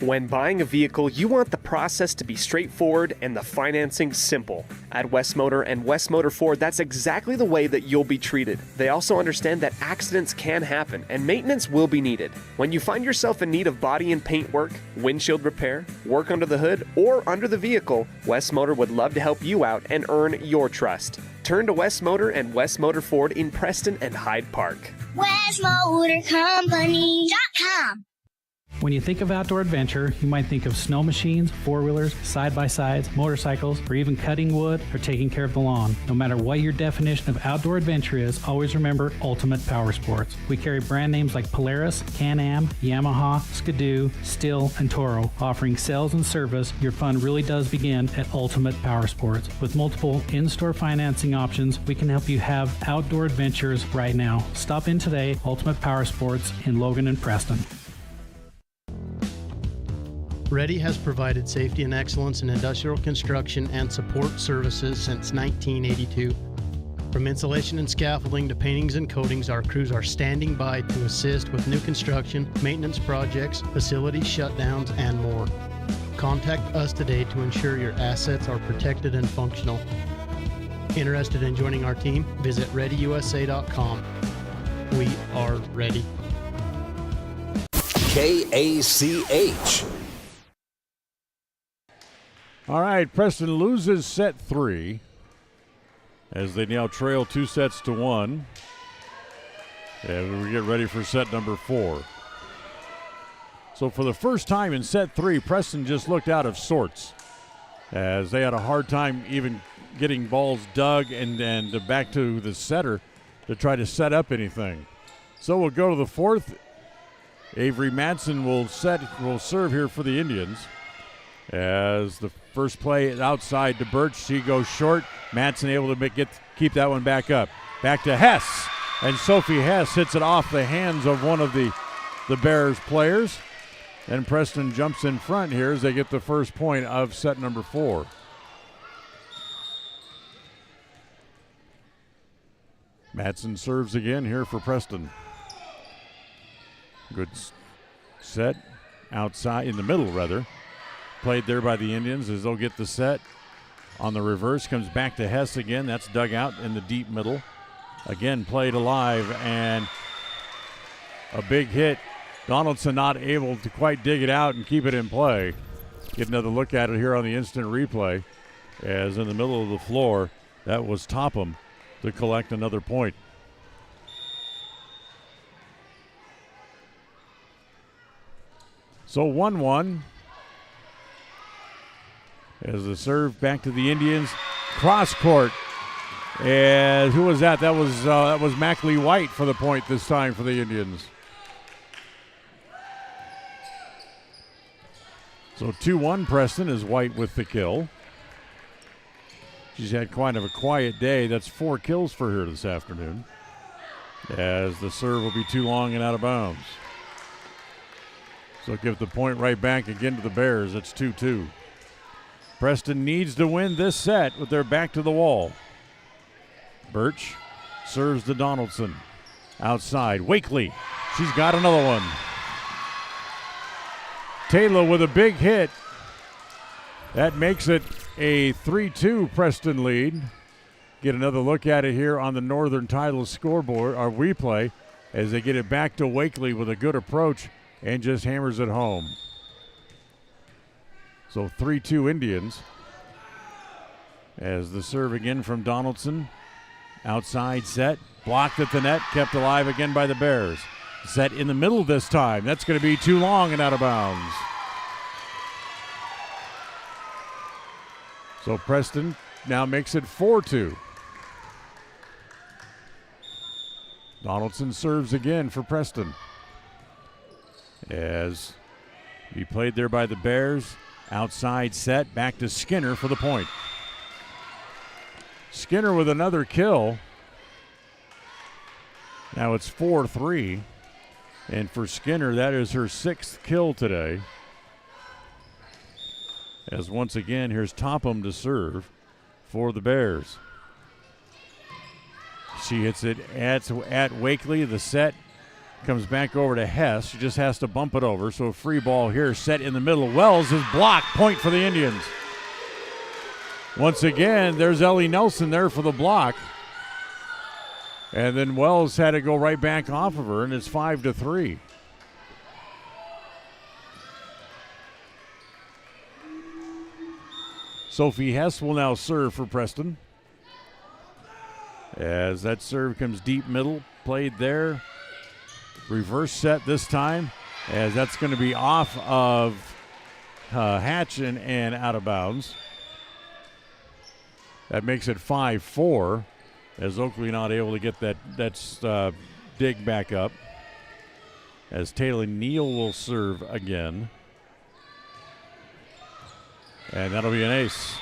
When buying a vehicle, you want the process to be straightforward and the financing simple. At West Motor and West Motor Ford, that's exactly the way that you'll be treated. They also understand that accidents can happen and maintenance will be needed. When you find yourself in need of body and paint work, windshield repair, work under the hood, or under the vehicle, West Motor would love to help you out and earn your trust. Turn to West Motor and West Motor Ford in Preston and Hyde Park. WestMotorCompany.com. When you think of outdoor adventure, you might think of snow machines, four-wheelers, side-by-sides, motorcycles, or even cutting wood or taking care of the lawn. No matter what your definition of outdoor adventure is, always remember Ultimate Power Sports. We carry brand names like Polaris, Can-Am, Yamaha, Skidoo, Stihl, and Toro. Offering sales and service, your fun really does begin at Ultimate Power Sports. With multiple in-store financing options, we can help you have outdoor adventures right now. Stop in today, Ultimate Power Sports in Logan and Preston. Ready has provided safety and excellence in industrial construction and support services since 1982. From insulation and scaffolding to paintings and coatings, our crews are standing by to assist with new construction, maintenance projects, facility shutdowns, and more. Contact us today to ensure your assets are protected and functional. Interested in joining our team? Visit ReadyUSA.com. We are ready. KACH. All right, Preston loses set 3 as they now trail 2-1. And we get ready for set number 4. So for the first time in set 3, Preston just looked out of sorts as they had a hard time even getting balls dug and back to the setter to try to set up anything. So we'll go to the 4th. Avery Madsen will serve here for the Indians. As the first play is outside to Birch, she goes short. Madsen able to keep that one back up. Back to Hess, and Sophie Hess hits it off the hands of one of the Bears players. And Preston jumps in front here as they get the first point of set number 4. Madsen serves again here for Preston. Good set outside, in the middle rather. Played there by the Indians as they'll get the set. On the reverse, comes back to Hess again. That's dug out in the deep middle. Again, played alive, and a big hit. Donaldson not able to quite dig it out and keep it in play. Get another look at it here on the instant replay. As in the middle of the floor, that was Topham to collect another point. So 1-1. As the serve back to the Indians. Cross court. And who was that? That was Mackley White for the point this time for the Indians. So 2-1 Preston is White with the kill. She's had quite of a quiet day. That's 4 kills for her this afternoon. As the serve will be too long and out of bounds. So give the point right back again to the Bears. It's 2-2. Preston needs to win this set with their back to the wall. Birch serves to Donaldson. Outside, Wakely. She's got another one. Taylor with a big hit. That makes it a 3-2 Preston lead. Get another look at it here on the Northern Title scoreboard, or replay, as they get it back to Wakely with a good approach and just hammers it home. So 3-2 Indians. As the serve again from Donaldson. Outside set, blocked at the net, kept alive again by the Bears. Set in the middle this time. That's going to be too long and out of bounds. So Preston now makes it 4-2. Donaldson serves again for Preston. As he played there by the Bears. Outside set, back to Skinner for the point. Skinner with another kill. Now it's 4-3. And for Skinner, that is her 6th kill today. As once again, here's Topham to serve for the Bears. She hits it at Wakely. The set comes back over to Hess. She just has to bump it over. So a free ball here, set in the middle. Wells is blocked. Point for the Indians. Once again, there's Ellie Nelson there for the block. And then Wells had to go right back off of her, and it's 5-3. Sophie Hess will now serve for Preston. As that serve comes deep middle, played there. Reverse set this time, as that's going to be off of Hatch and out of bounds. That makes it 5-4, as Oakley not able to get that dig back up. As Taylor Neal will serve again. And that'll be an ace.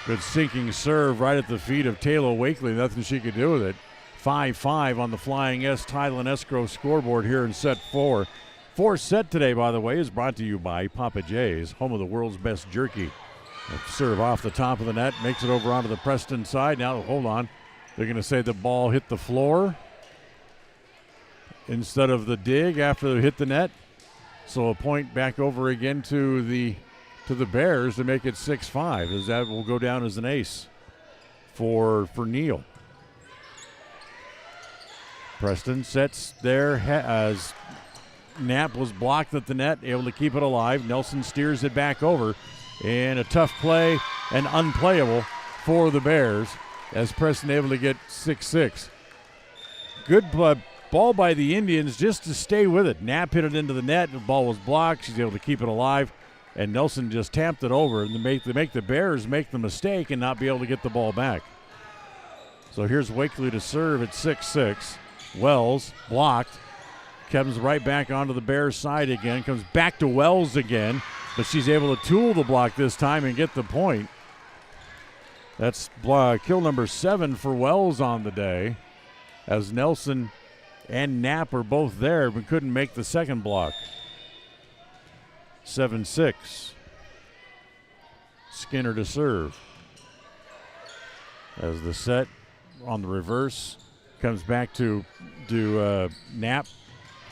Good sinking serve right at the feet of Taylor Wakely. Nothing she could do with it. 5-5 on the Flying S Tile and Escrow scoreboard here in set 4. Fourth set today, by the way, is brought to you by Papa J's, home of the world's best jerky. Serve off the top of the net, makes it over onto the Preston side. Now, hold on. They're going to say the ball hit the floor instead of the dig after they hit the net. So a point back over again to the Bears to make it 6-5, as that will go down as an ace for Neal. Preston sets there as Knapp was blocked at the net, able to keep it alive. Nelson steers it back over. in a tough play and unplayable for the Bears as Preston able to get 6-6. Good ball by the Indians just to stay with it. Knapp hit it into the net. The ball was blocked. She's able to keep it alive. And Nelson just tamped it over. And they make the Bears make the mistake and not be able to get the ball back. So here's Wakely to serve at 6-6. Wells blocked. Comes right back onto the Bears side again. Comes back to Wells again. But she's able to tool the block this time and get the point. That's kill number 7 for Wells on the day, as Nelson and Knapp are both there but couldn't make the second block. 7-6. Skinner to serve. As the set on the reverse comes back to Knapp.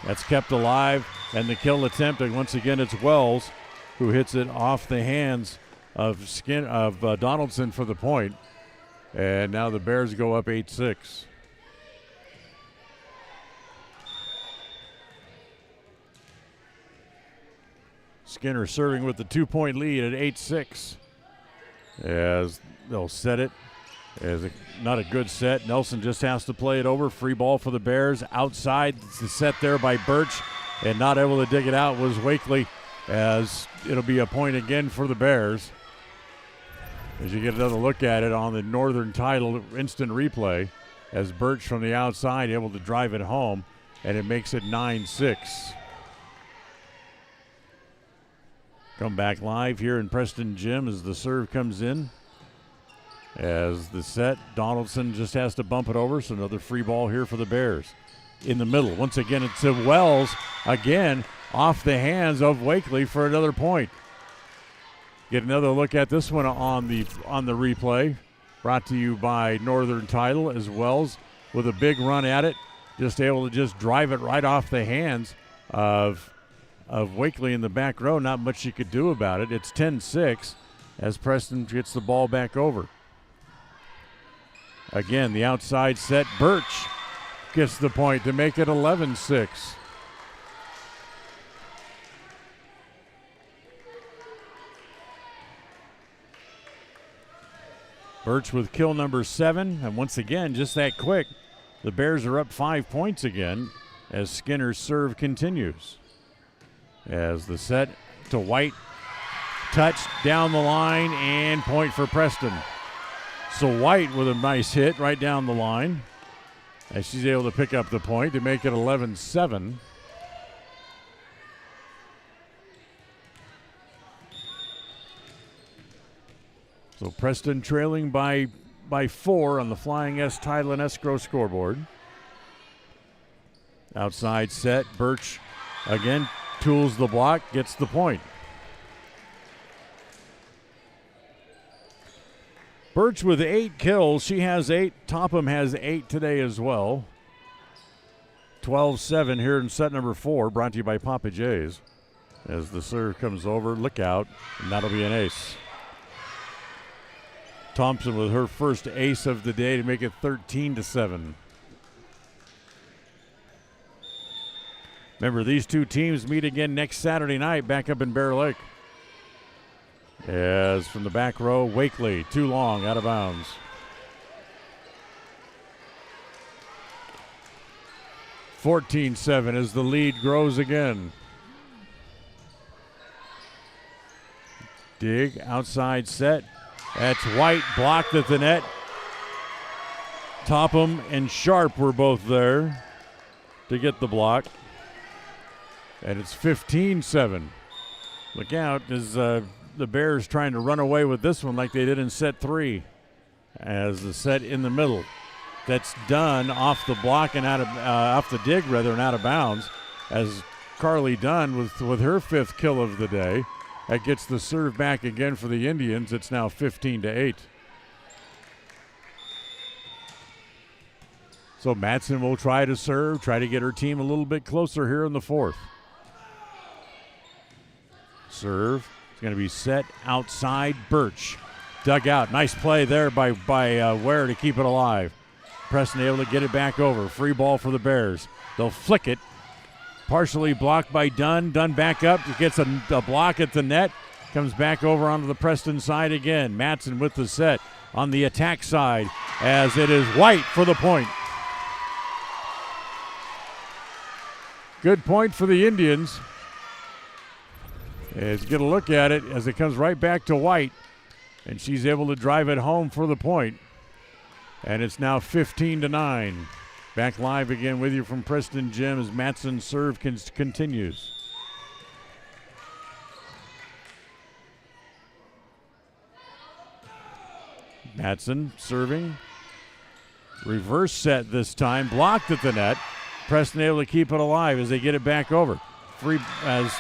That's kept alive, and the kill attempt, and once again it's Wells who hits it off the hands of Donaldson for the point. And now the Bears go up 8-6. Skinner serving with the 2-point lead at 8-6. As they'll set it. Not a good set. Nelson just has to play it over. Free ball for the Bears. Outside, it's the set there by Birch. And not able to dig it out was Wakely, as it'll be a point again for the Bears. As you get another look at it on the Northern Title instant replay, as Birch from the outside able to drive it home, and it makes it 9-6. Come back live here in Preston Gym as the serve comes in. As the set, Donaldson just has to bump it over, so another free ball here for the Bears. In the middle, once again it's to Wells, again off the hands of Wakely for another point. Get another look at this one on the replay, brought to you by Northern Title, as Wells with a big run at it, just able to just drive it right off the hands of Wakely in the back row. Not much she could do about it. It's 10-6 as Preston gets the ball back over. Again, the outside set. Birch gets the point to make it 11-6. Birch with kill number 7, and once again, just that quick, the Bears are up 5 points again as Skinner's serve continues. As the set to White, touch down the line, and point for Preston. So White with a nice hit right down the line as she's able to pick up the point to make it 11-7. So Preston trailing by 4 on the Flying S Title and Escrow scoreboard. Outside set, Birch again tools the block, gets the point. Birch with 8 kills. She has 8. Topham has 8 today as well. 12-7 here in set number 4, brought to you by Papa J's. As the serve comes over, look out, and that'll be an ace. Thompson with her first ace of the day to make it 13-7. Remember, these two teams meet again next Saturday night back up in Bear Lake. As from the back row, Wakely, too long, out of bounds. (14-7) as the lead grows again. Dig, outside set. That's White, blocked at the net. Topham and Sharp were both there to get the block. And it's 15-7. Look out as the Bears trying to run away with this one like they did in set 3. As the set in the middle. That's done off the block and off the dig rather, and out of bounds. As Carly Dunn with her 5th kill of the day. That gets the serve back again for the Indians. It's now 15-8. So Madsen will try to serve, try to get her team a little bit closer here in the 4th. Serve. It's going to be set outside. Birch. Dug out. Nice play there by Ware to keep it alive. Preston able to get it back over. Free ball for the Bears. They'll flick it. Partially blocked by Dunn. Dunn back up. Gets a block at the net. Comes back over onto the Preston side again. Matson with the set on the attack side as it is White for the point. Good point for the Indians. Let's get a look at it as it comes right back to White, and she's able to drive it home for the point. And it's now 15-9. Back live again with you from Preston Gym as Matson's serve continues. Matson serving. Reverse set this time. Blocked at the net. Preston able to keep it alive as they get it back over. Free as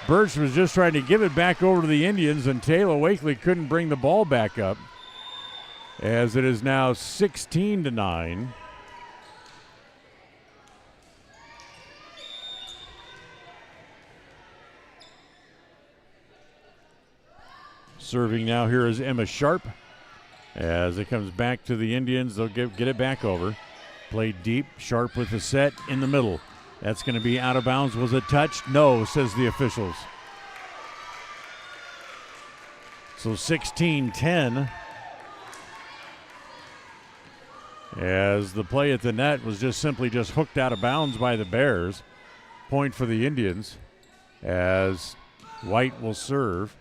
Birch was just trying to give it back over to the Indians, and Taylor Wakely couldn't bring the ball back up. As it is now 16-9. Serving now here is Emma Sharp. As it comes back to the Indians, they'll get it back over. Played deep, Sharp with the set in the middle. That's going to be out of bounds. Was it touched? No, says the officials. So 16-10. As the play at the net was just simply hooked out of bounds by the Bears. Point for the Indians as White will serve.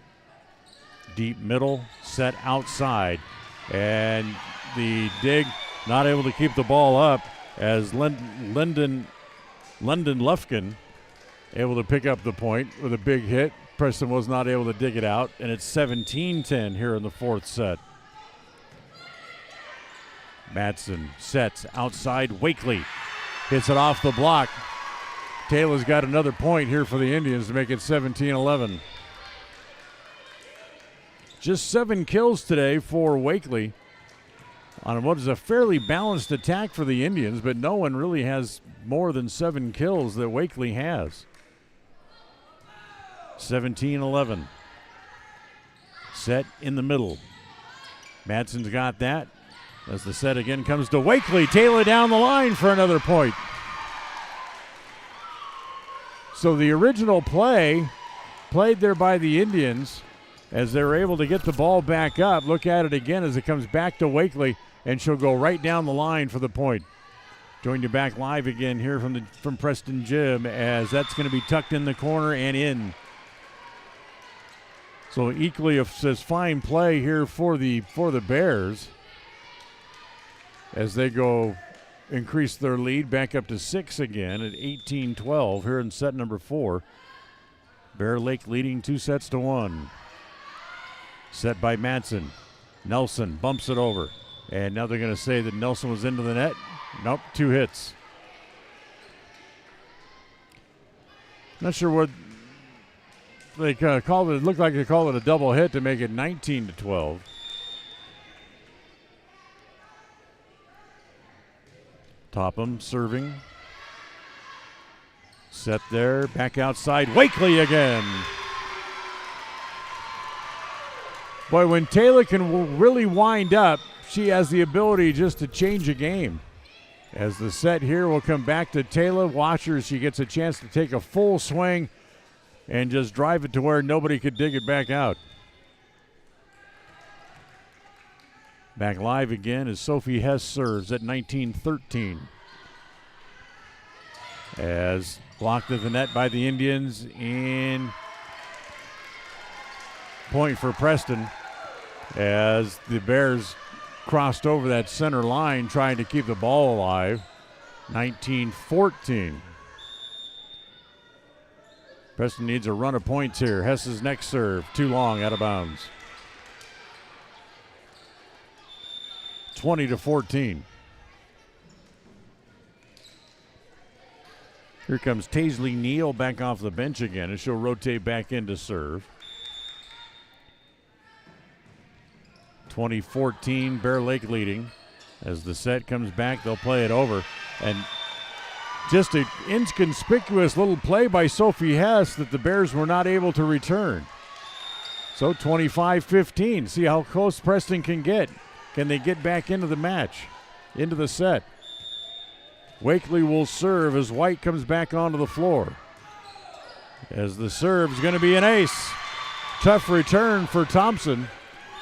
Deep middle, set outside. And the dig not able to keep the ball up as London Lufkin able to pick up the point with a big hit. Preston was not able to dig it out, and it's 17-10 here in the fourth set. Matson sets outside. Wakely hits it off the block. Taylor's got another point here for the Indians to make it 17-11. Just 7 kills today for Wakely on what is a fairly balanced attack for the Indians, but no one really has more than 7 kills that Wakely has. 17-11. Set in the middle. Matson's got that. As the set again comes to Wakely. Taylor down the line for another point. So the original play played there by the Indians as they're able to get the ball back up. Look at it again as it comes back to Wakely, and she'll go right down the line for the point. Join you back live again here from Preston Gym as that's going to be tucked in the corner and in. So equally a fine play here for the Bears as they go increase their lead back up to 6 again at 18-12 here in set number 4. Bear Lake leading 2-1. Set by Matson. Nelson bumps it over. And now they're going to say that Nelson was into the net. Nope, 2 hits. Not sure what they called it. It looked like they called it a double hit to make it 19-12. Topham serving. Set there, back outside. Wakely again. Boy, when Taylor can really wind up, she has the ability just to change a game. As the set here will come back to Taylor. Watch her as she gets a chance to take a full swing and just drive it to where nobody could dig it back out. Back live again as Sophie Hess serves at 19-13. As blocked at the net by the Indians in point for Preston as the Bears crossed over that center line trying to keep the ball alive. 19-14. Preston needs a run of points here. Hess's next serve, too long, out of bounds. 20-14. Here comes Taisley Neal back off the bench again, and she'll rotate back in to serve. 20-14, Bear Lake leading. As the set comes back, they'll play it over. And just an inconspicuous little play by Sophie Hess that the Bears were not able to return. So 25-15. See how close Preston can get. Can they get back into the match, into the set? Wakely will serve as White comes back onto the floor. As the serve's going to be an ace. Tough return for Thompson.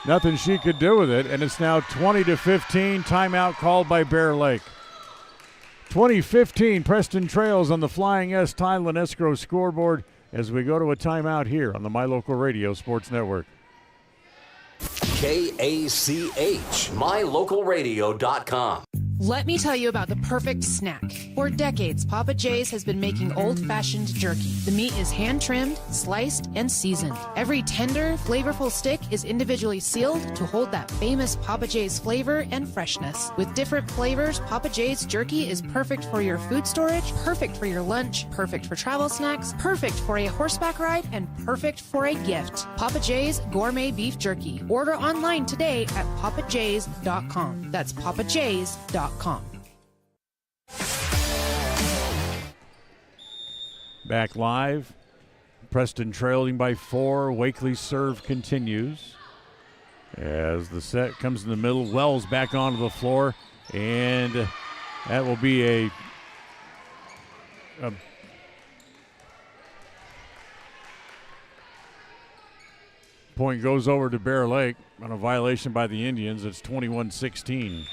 Nothing she could do with it, and it's now 20-15. Timeout called by Bear Lake. 2015, Preston trails on the Flying S Tile and Escrow scoreboard as we go to a timeout here on the My Local Radio Sports Network. KACH, mylocalradio.com. Let me tell you about the perfect snack. For decades, Papa J's has been making old-fashioned jerky. The meat is hand-trimmed, sliced, and seasoned. Every tender, flavorful stick is individually sealed to hold that famous Papa J's flavor and freshness. With different flavors, Papa J's jerky is perfect for your food storage, perfect for your lunch, perfect for travel snacks, perfect for a horseback ride, and perfect for a gift. Papa J's Gourmet Beef Jerky. Order online today at papaj's.com. That's papaj's.com. Back live. Preston trailing by 4. Wakely's serve continues. As the set comes in the middle, Wells back onto the floor. And that will be a point goes over to Bear Lake on a violation by the Indians. It's 21-16.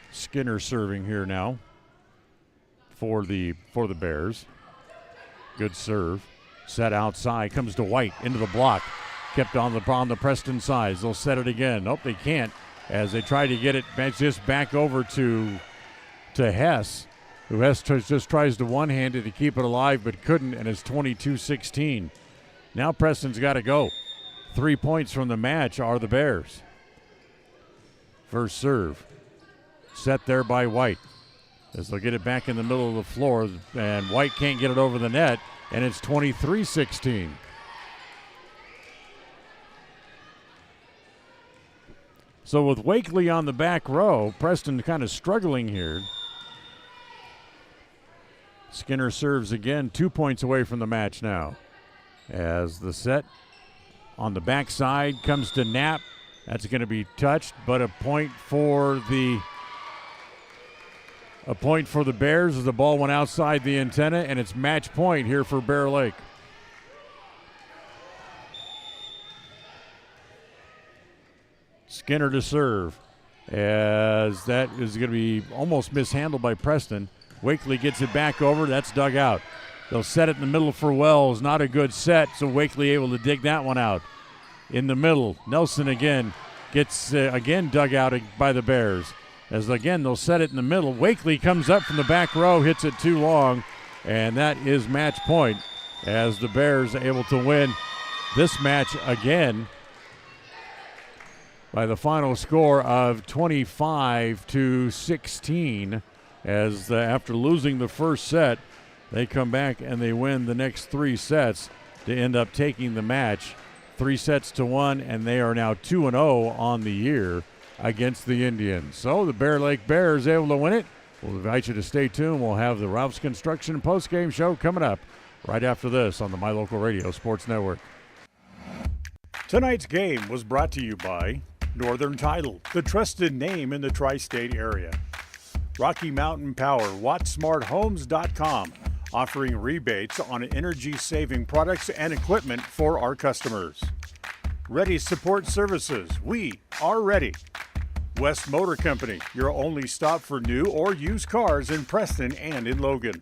Skinner serving here now for the Bears. Good serve. Set outside. Comes to White into the block. Kept on the Preston side. They'll set it again. Nope, they can't. As they try to get it just back over to Hess, who just tries to one-hand it to keep it alive but couldn't, and it's 22-16. Now Preston's got to go. 3 points from the match are the Bears. First serve. Set there by White. As they'll get it back in the middle of the floor, and White can't get it over the net, and it's 23-16. So with Wakely on the back row, Preston kind of struggling here. Skinner serves again, 2 points away from the match now. As the set on the backside comes to Knapp. That's going to be touched, but a point for the Bears as the ball went outside the antenna, and it's match point here for Bear Lake. Skinner to serve, as that is going to be almost mishandled by Preston. Wakely gets it back over. That's dug out. They'll set it in the middle for Wells. Not a good set, so Wakely able to dig that one out. In the middle, Nelson again gets again dug out by the Bears. As again, they'll set it in the middle. Wakely comes up from the back row, hits it too long, and that is match point as the Bears are able to win this match again by the final score of 25-16. As after losing the first set, they come back and they win the next 3 sets to end up taking the match 3-1, and they are now 2-0 on the year against the Indians. So the Bear Lake Bears able to win it. We'll invite you to stay tuned. We'll have the Ralph's Construction postgame show coming up right after this on the My Local Radio Sports Network. Tonight's game was brought to you by Northern Title, the trusted name in the tri-state area. Rocky Mountain Power, WattSmartHomes.com, offering rebates on energy-saving products and equipment for our customers. Ready Support Services, we are ready. West Motor Company, your only stop for new or used cars in Preston and in Logan.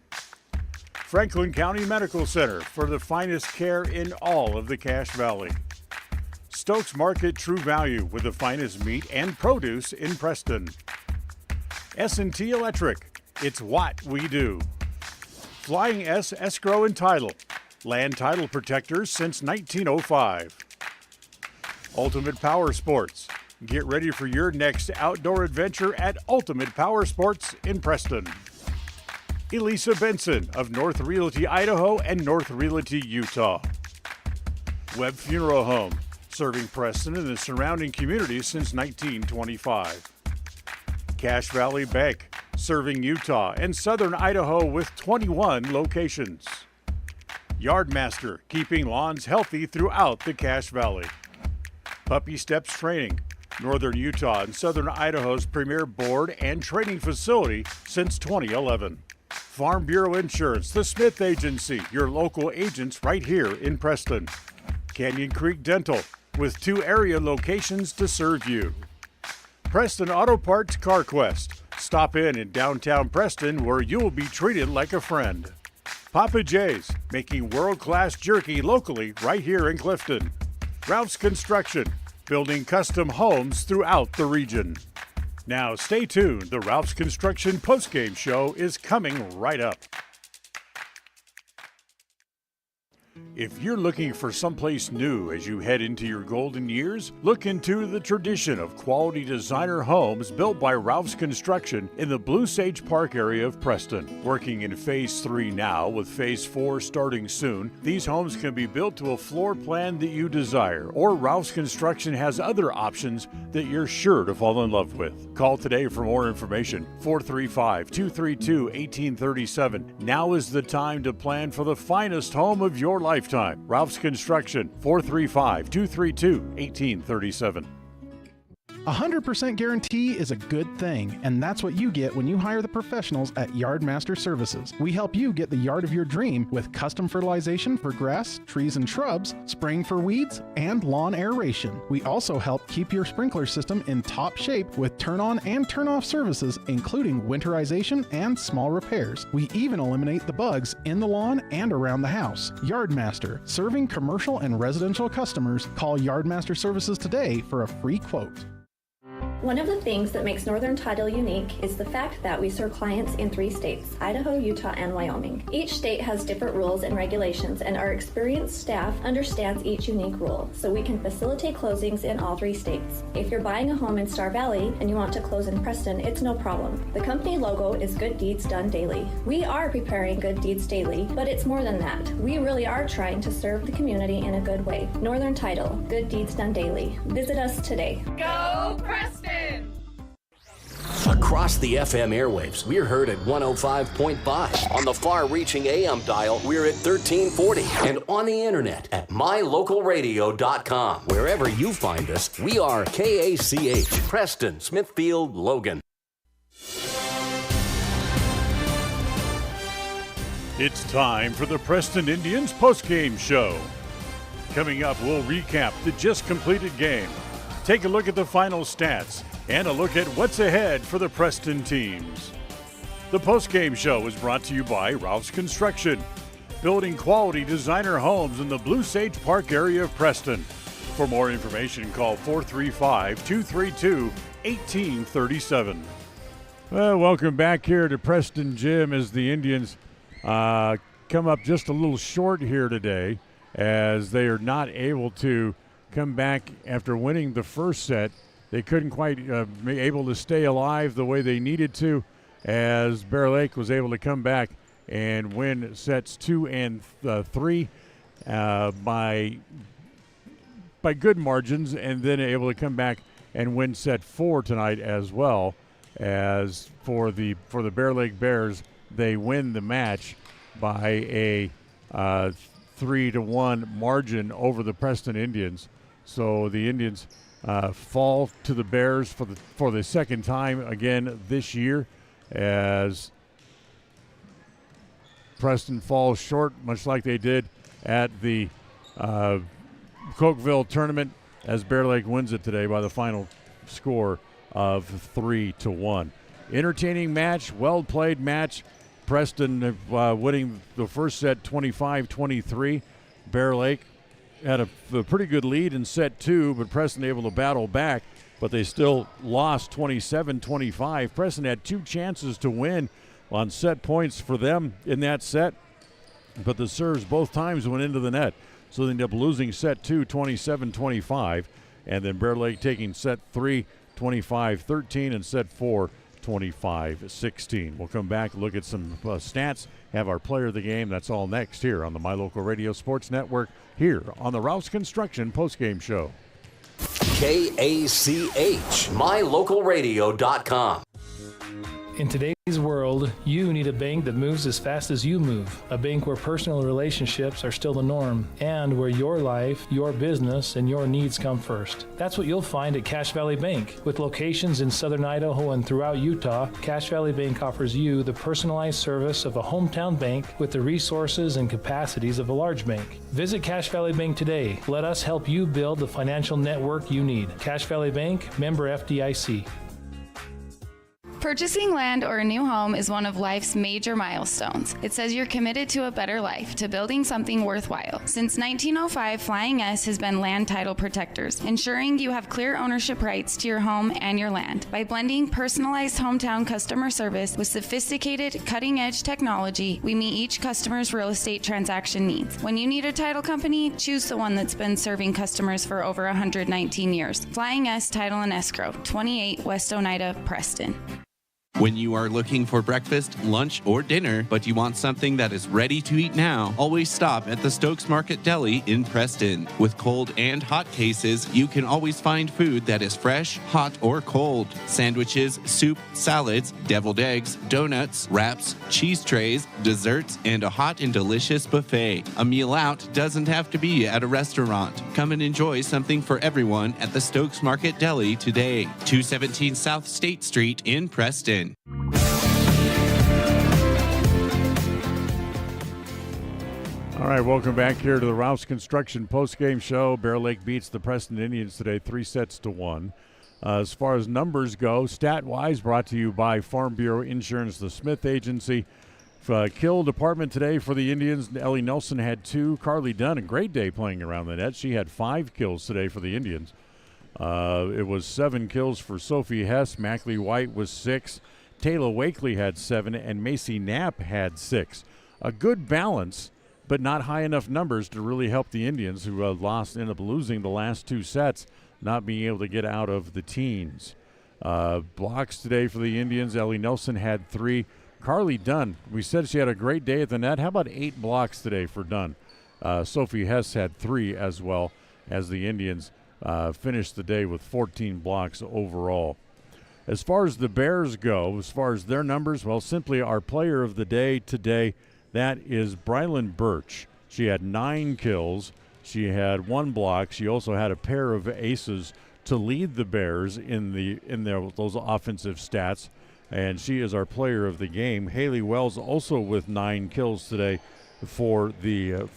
Franklin County Medical Center for the finest care in all of the Cache Valley. Stokes Market True Value with the finest meat and produce in Preston. S&T Electric, it's what we do. Flying S Escrow and Title, land title protectors since 1905. Ultimate Power Sports, get ready for your next outdoor adventure at Ultimate Power Sports in Preston. Elisa Benson of North Realty, Idaho and North Realty, Utah. Webb Funeral Home, serving Preston and the surrounding communities since 1925. Cache Valley Bank, serving Utah and southern Idaho with 21 locations. Yardmaster, keeping lawns healthy throughout the Cache Valley. Puppy Steps Training, northern Utah and southern Idaho's premier board and training facility since 2011. Farm Bureau Insurance, the Smith Agency, your local agents right here in Preston. Canyon Creek Dental, with 2 area locations to serve you. Preston Auto Parts Car Quest. Stop in downtown Preston where you'll be treated like a friend. Papa J's, making world-class jerky locally right here in Clifton. Ralph's Construction, building custom homes throughout the region. Now stay tuned, the Ralph's Construction postgame show is coming right up. If you're looking for someplace new as you head into your golden years, look into the tradition of quality designer homes built by Ralph's Construction in the Blue Sage Park area of Preston. Working in Phase 3 now, with Phase 4 starting soon, these homes can be built to a floor plan that you desire, or Ralph's Construction has other options that you're sure to fall in love with. Call today for more information, 435-232-1837. Now is the time to plan for the finest home of your lifetime. Ralph's Construction, 435-232-1837. 100% guarantee is a good thing, and that's what you get when you hire the professionals at Yardmaster Services. We help you get the yard of your dream with custom fertilization for grass, trees, and shrubs, spraying for weeds, and lawn aeration. We also help keep your sprinkler system in top shape with turn-on and turn-off services, including winterization and small repairs. We even eliminate the bugs in the lawn and around the house. Yardmaster, serving commercial and residential customers. Call Yardmaster Services today for a free quote. One of the things that makes Northern Title unique is the fact that we serve clients in 3 states, Idaho, Utah, and Wyoming. Each state has different rules and regulations, and our experienced staff understands each unique rule, so we can facilitate closings in all 3 states. If you're buying a home in Star Valley and you want to close in Preston, it's no problem. The company logo is Good Deeds Done Daily. We are preparing Good Deeds Daily, but it's more than that. We really are trying to serve the community in a good way. Northern Title, Good Deeds Done Daily. Visit us today. Go Preston! Across the FM airwaves, we're heard at 105.5. On the far-reaching AM dial, we're at 1340. And on the internet at mylocalradio.com. Wherever you find us, we are KACH, Preston, Smithfield, Logan. It's time for the Preston Indians postgame show. Coming up, we'll recap the just completed game, take a look at the final stats, and a look at what's ahead for the Preston teams. The postgame show is brought to you by Ralph's Construction, building quality designer homes in the Blue Sage Park area of Preston. For more information, call 435-232-1837. Well, welcome back here to Preston Gym as the Indians come up just a little short here today, as they are not able to come back after winning the first set. They couldn't quite be able to stay alive the way they needed to, as Bear Lake was able to come back and win sets 2 and 3 by good margins, and then able to come back and win set 4 tonight as well. As for the Bear Lake Bears, they win the match by a 3-1 margin over the Preston Indians. So the Indians fall to the Bears for the second time again this year, as Preston falls short, much like they did at the Cokeville tournament, as Bear Lake wins it today by the final score of 3-1. Entertaining match, well-played match. Preston winning the first set 25-23. Bear Lake had a pretty good lead in set 2, but Preston able to battle back, but they still lost 27-25. Preston had 2 chances to win on set points for them in that set, but the serves both times went into the net. So they ended up losing set 2, 27-25, and then Bear Lake taking set 3, 25-13, and set 4, 25-16. We'll come back, look at some stats, have our player of the game. That's all next here on the My Local Radio Sports Network, here on the Ralph's Construction postgame show. KACH, mylocalradio.com. In today's world, you need a bank that moves as fast as you move. A bank where personal relationships are still the norm and where your life, your business, and your needs come first. That's what you'll find at Cache Valley Bank. With locations in southern Idaho and throughout Utah, Cache Valley Bank offers you the personalized service of a hometown bank with the resources and capacities of a large bank. Visit Cache Valley Bank today. Let us help you build the financial network you need. Cache Valley Bank, member FDIC. Purchasing land or a new home is one of life's major milestones. It says you're committed to a better life, to building something worthwhile. Since 1905, Flying S has been land title protectors, ensuring you have clear ownership rights to your home and your land. By blending personalized hometown customer service with sophisticated, cutting-edge technology, we meet each customer's real estate transaction needs. When you need a title company, choose the one that's been serving customers for over 119 years. Flying S Title and Escrow, 28 West Oneida, Preston. When you are looking for breakfast, lunch, or dinner, but you want something that is ready to eat now, always stop at the Stokes Market Deli in Preston. With cold and hot cases, you can always find food that is fresh, hot, or cold. Sandwiches, soup, salads, deviled eggs, donuts, wraps, cheese trays, desserts, and a hot and delicious buffet. A meal out doesn't have to be at a restaurant. Come and enjoy something for everyone at the Stokes Market Deli today. 217 South State Street in Preston. All right, welcome back here to the Rouse Construction postgame show. Bear Lake beats the Preston Indians today 3-1. As far as numbers go, stat-wise, brought to you by Farm Bureau Insurance, the Smith Agency. Kill department today for the Indians. Ellie Nelson had 2. Carly Dunn, a great day playing around the net. She had 5 kills today for the Indians. It was 7 kills for Sophie Hess. Mackley White was 6. Taylor Wakely had 7, and Macy Knapp had 6. A good balance, but not high enough numbers to really help the Indians, who ended up losing the last 2 sets, not being able to get out of the teens. Blocks today for the Indians. Ellie Nelson had 3. Carly Dunn, we said she had a great day at the net. How about 8 blocks today for Dunn? Sophie Hess had 3 as well, as the Indians finished the day with 14 blocks overall. As far as the Bears go, as far as their numbers, well, simply our player of the day today, that is Brylan Birch. She had 9 kills. She had 1 block. She also had a pair of aces to lead the Bears in those offensive stats, and she is our player of the game. Haley Wells also with 9 kills today for the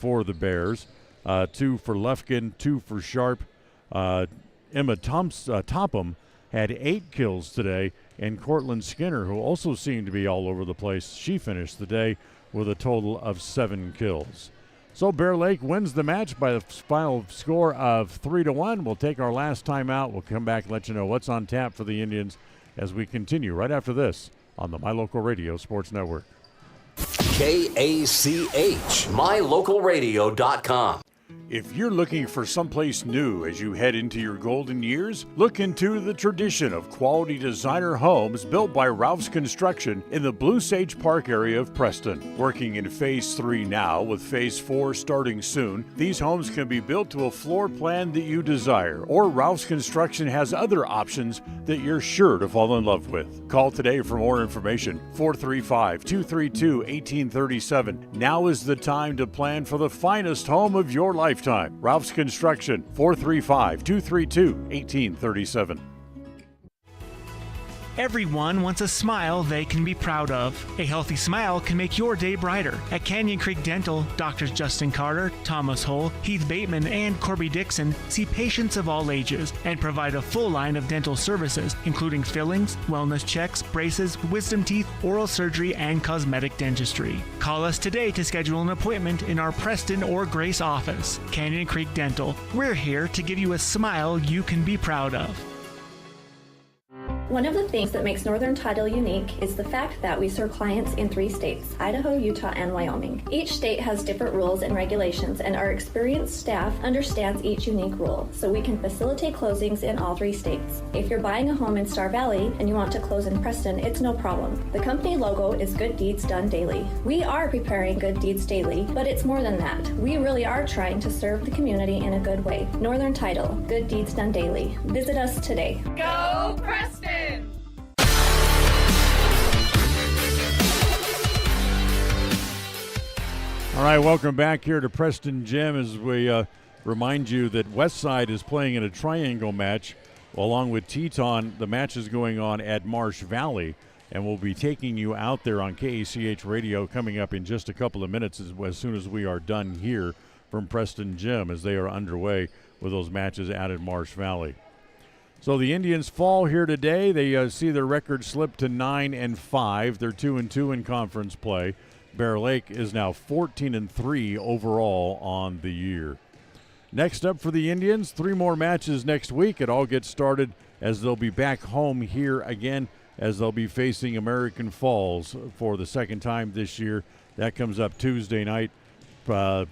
Bears. 2 for Lefkin, 2 for Sharp. Emma Topham had 8 kills today, and Cortland Skinner, who also seemed to be all over the place, she finished the day with a total of 7 kills. So Bear Lake wins the match by the final score of 3-1. We'll take our last time out. We'll come back and let you know what's on tap for the Indians as we continue right after this on the My Local Radio Sports Network. KACH, MyLocalRadio.com. If you're looking for someplace new as you head into your golden years, look into the tradition of quality designer homes built by Ralph's Construction in the Blue Sage Park area of Preston. Working in Phase 3 now, with Phase 4 starting soon, these homes can be built to a floor plan that you desire, or Ralph's Construction has other options that you're sure to fall in love with. Call today for more information, 435-232-1837. Now is the time to plan for the finest home of your lifetime. Ralph's Construction, 435-232-1837. Everyone wants a smile they can be proud of. A healthy smile can make your day brighter. At Canyon Creek Dental, Doctors Justin Carter, Thomas Hull, Heath Bateman, and Corby Dixon see patients of all ages and provide a full line of dental services, including fillings, wellness checks, braces, wisdom teeth, oral surgery, and cosmetic dentistry. Call us today to schedule an appointment in our Preston or Grace office. Canyon Creek Dental. We're here to give you a smile you can be proud of. One of the things that makes Northern Title unique is the fact that we serve clients in 3 states, Idaho, Utah, and Wyoming. Each state has different rules and regulations, and our experienced staff understands each unique rule, so we can facilitate closings in all 3 states. If you're buying a home in Star Valley and you want to close in Preston, it's no problem. The company logo is Good Deeds Done Daily. We are preparing Good Deeds Daily, but it's more than that. We really are trying to serve the community in a good way. Northern Title, Good Deeds Done Daily. Visit us today. Go Preston! All right, welcome back here to Preston Gym as we remind you that Westside is playing in a triangle match along with Teton. The match is going on at Marsh Valley, and we'll be taking you out there on KACH Radio coming up in just a couple of minutes as soon as we are done here from Preston Gym as they are underway with those matches out at Marsh Valley. So the Indians fall here today. They see their record slip to 9-5. They're 2-2 in conference play. Bear Lake is now 14-3 overall on the year. Next up for the Indians, 3 more matches next week. It all gets started as they'll be back home here again as they'll be facing American Falls for the second time this year. That comes up Tuesday night. The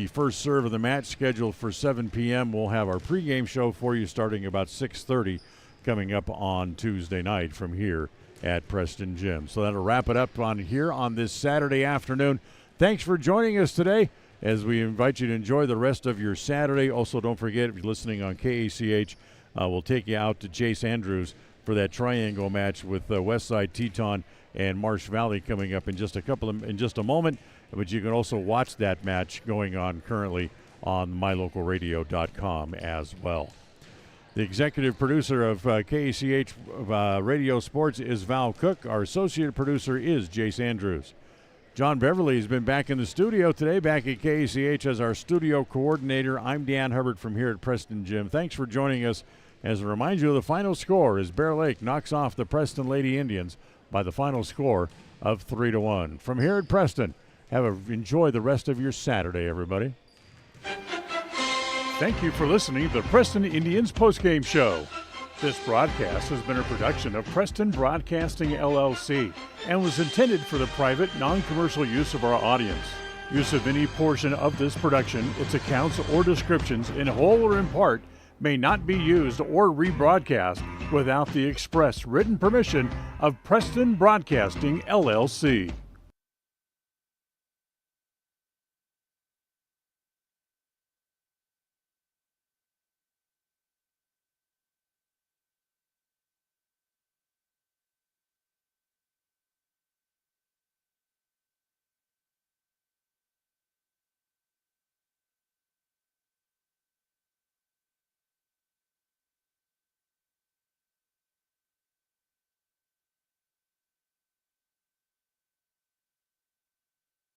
first serve of the match scheduled for 7 p.m. We'll have our pregame show for you starting about 6:30 coming up on Tuesday night from here at Preston Gym. So that'll wrap it up on here on this Saturday afternoon. Thanks for joining us today as we invite you to enjoy the rest of your Saturday. Also, don't forget, if you're listening on KACH, we'll take you out to Chase Andrews for that triangle match with Westside, Teton, and Marsh Valley coming up in just a moment. But you can also watch that match going on currently on mylocalradio.com as well. The executive producer of KACH Radio Sports is Val Cook. Our associate producer is Jace Andrews. John Beverly has been back in the studio today, back at KACH as our studio coordinator. I'm Dan Hubbard from here at Preston Gym. Thanks for joining us. As a reminder you, the final score is Bear Lake knocks off the Preston Lady Indians by the final score of 3-1. From here at Preston, enjoy the rest of your Saturday, everybody. Thank you for listening to the Preston Indians postgame show. This broadcast has been a production of Preston Broadcasting, LLC, and was intended for the private, non-commercial use of our audience. Use of any portion of this production, its accounts or descriptions, in whole or in part, may not be used or rebroadcast without the express written permission of Preston Broadcasting, LLC.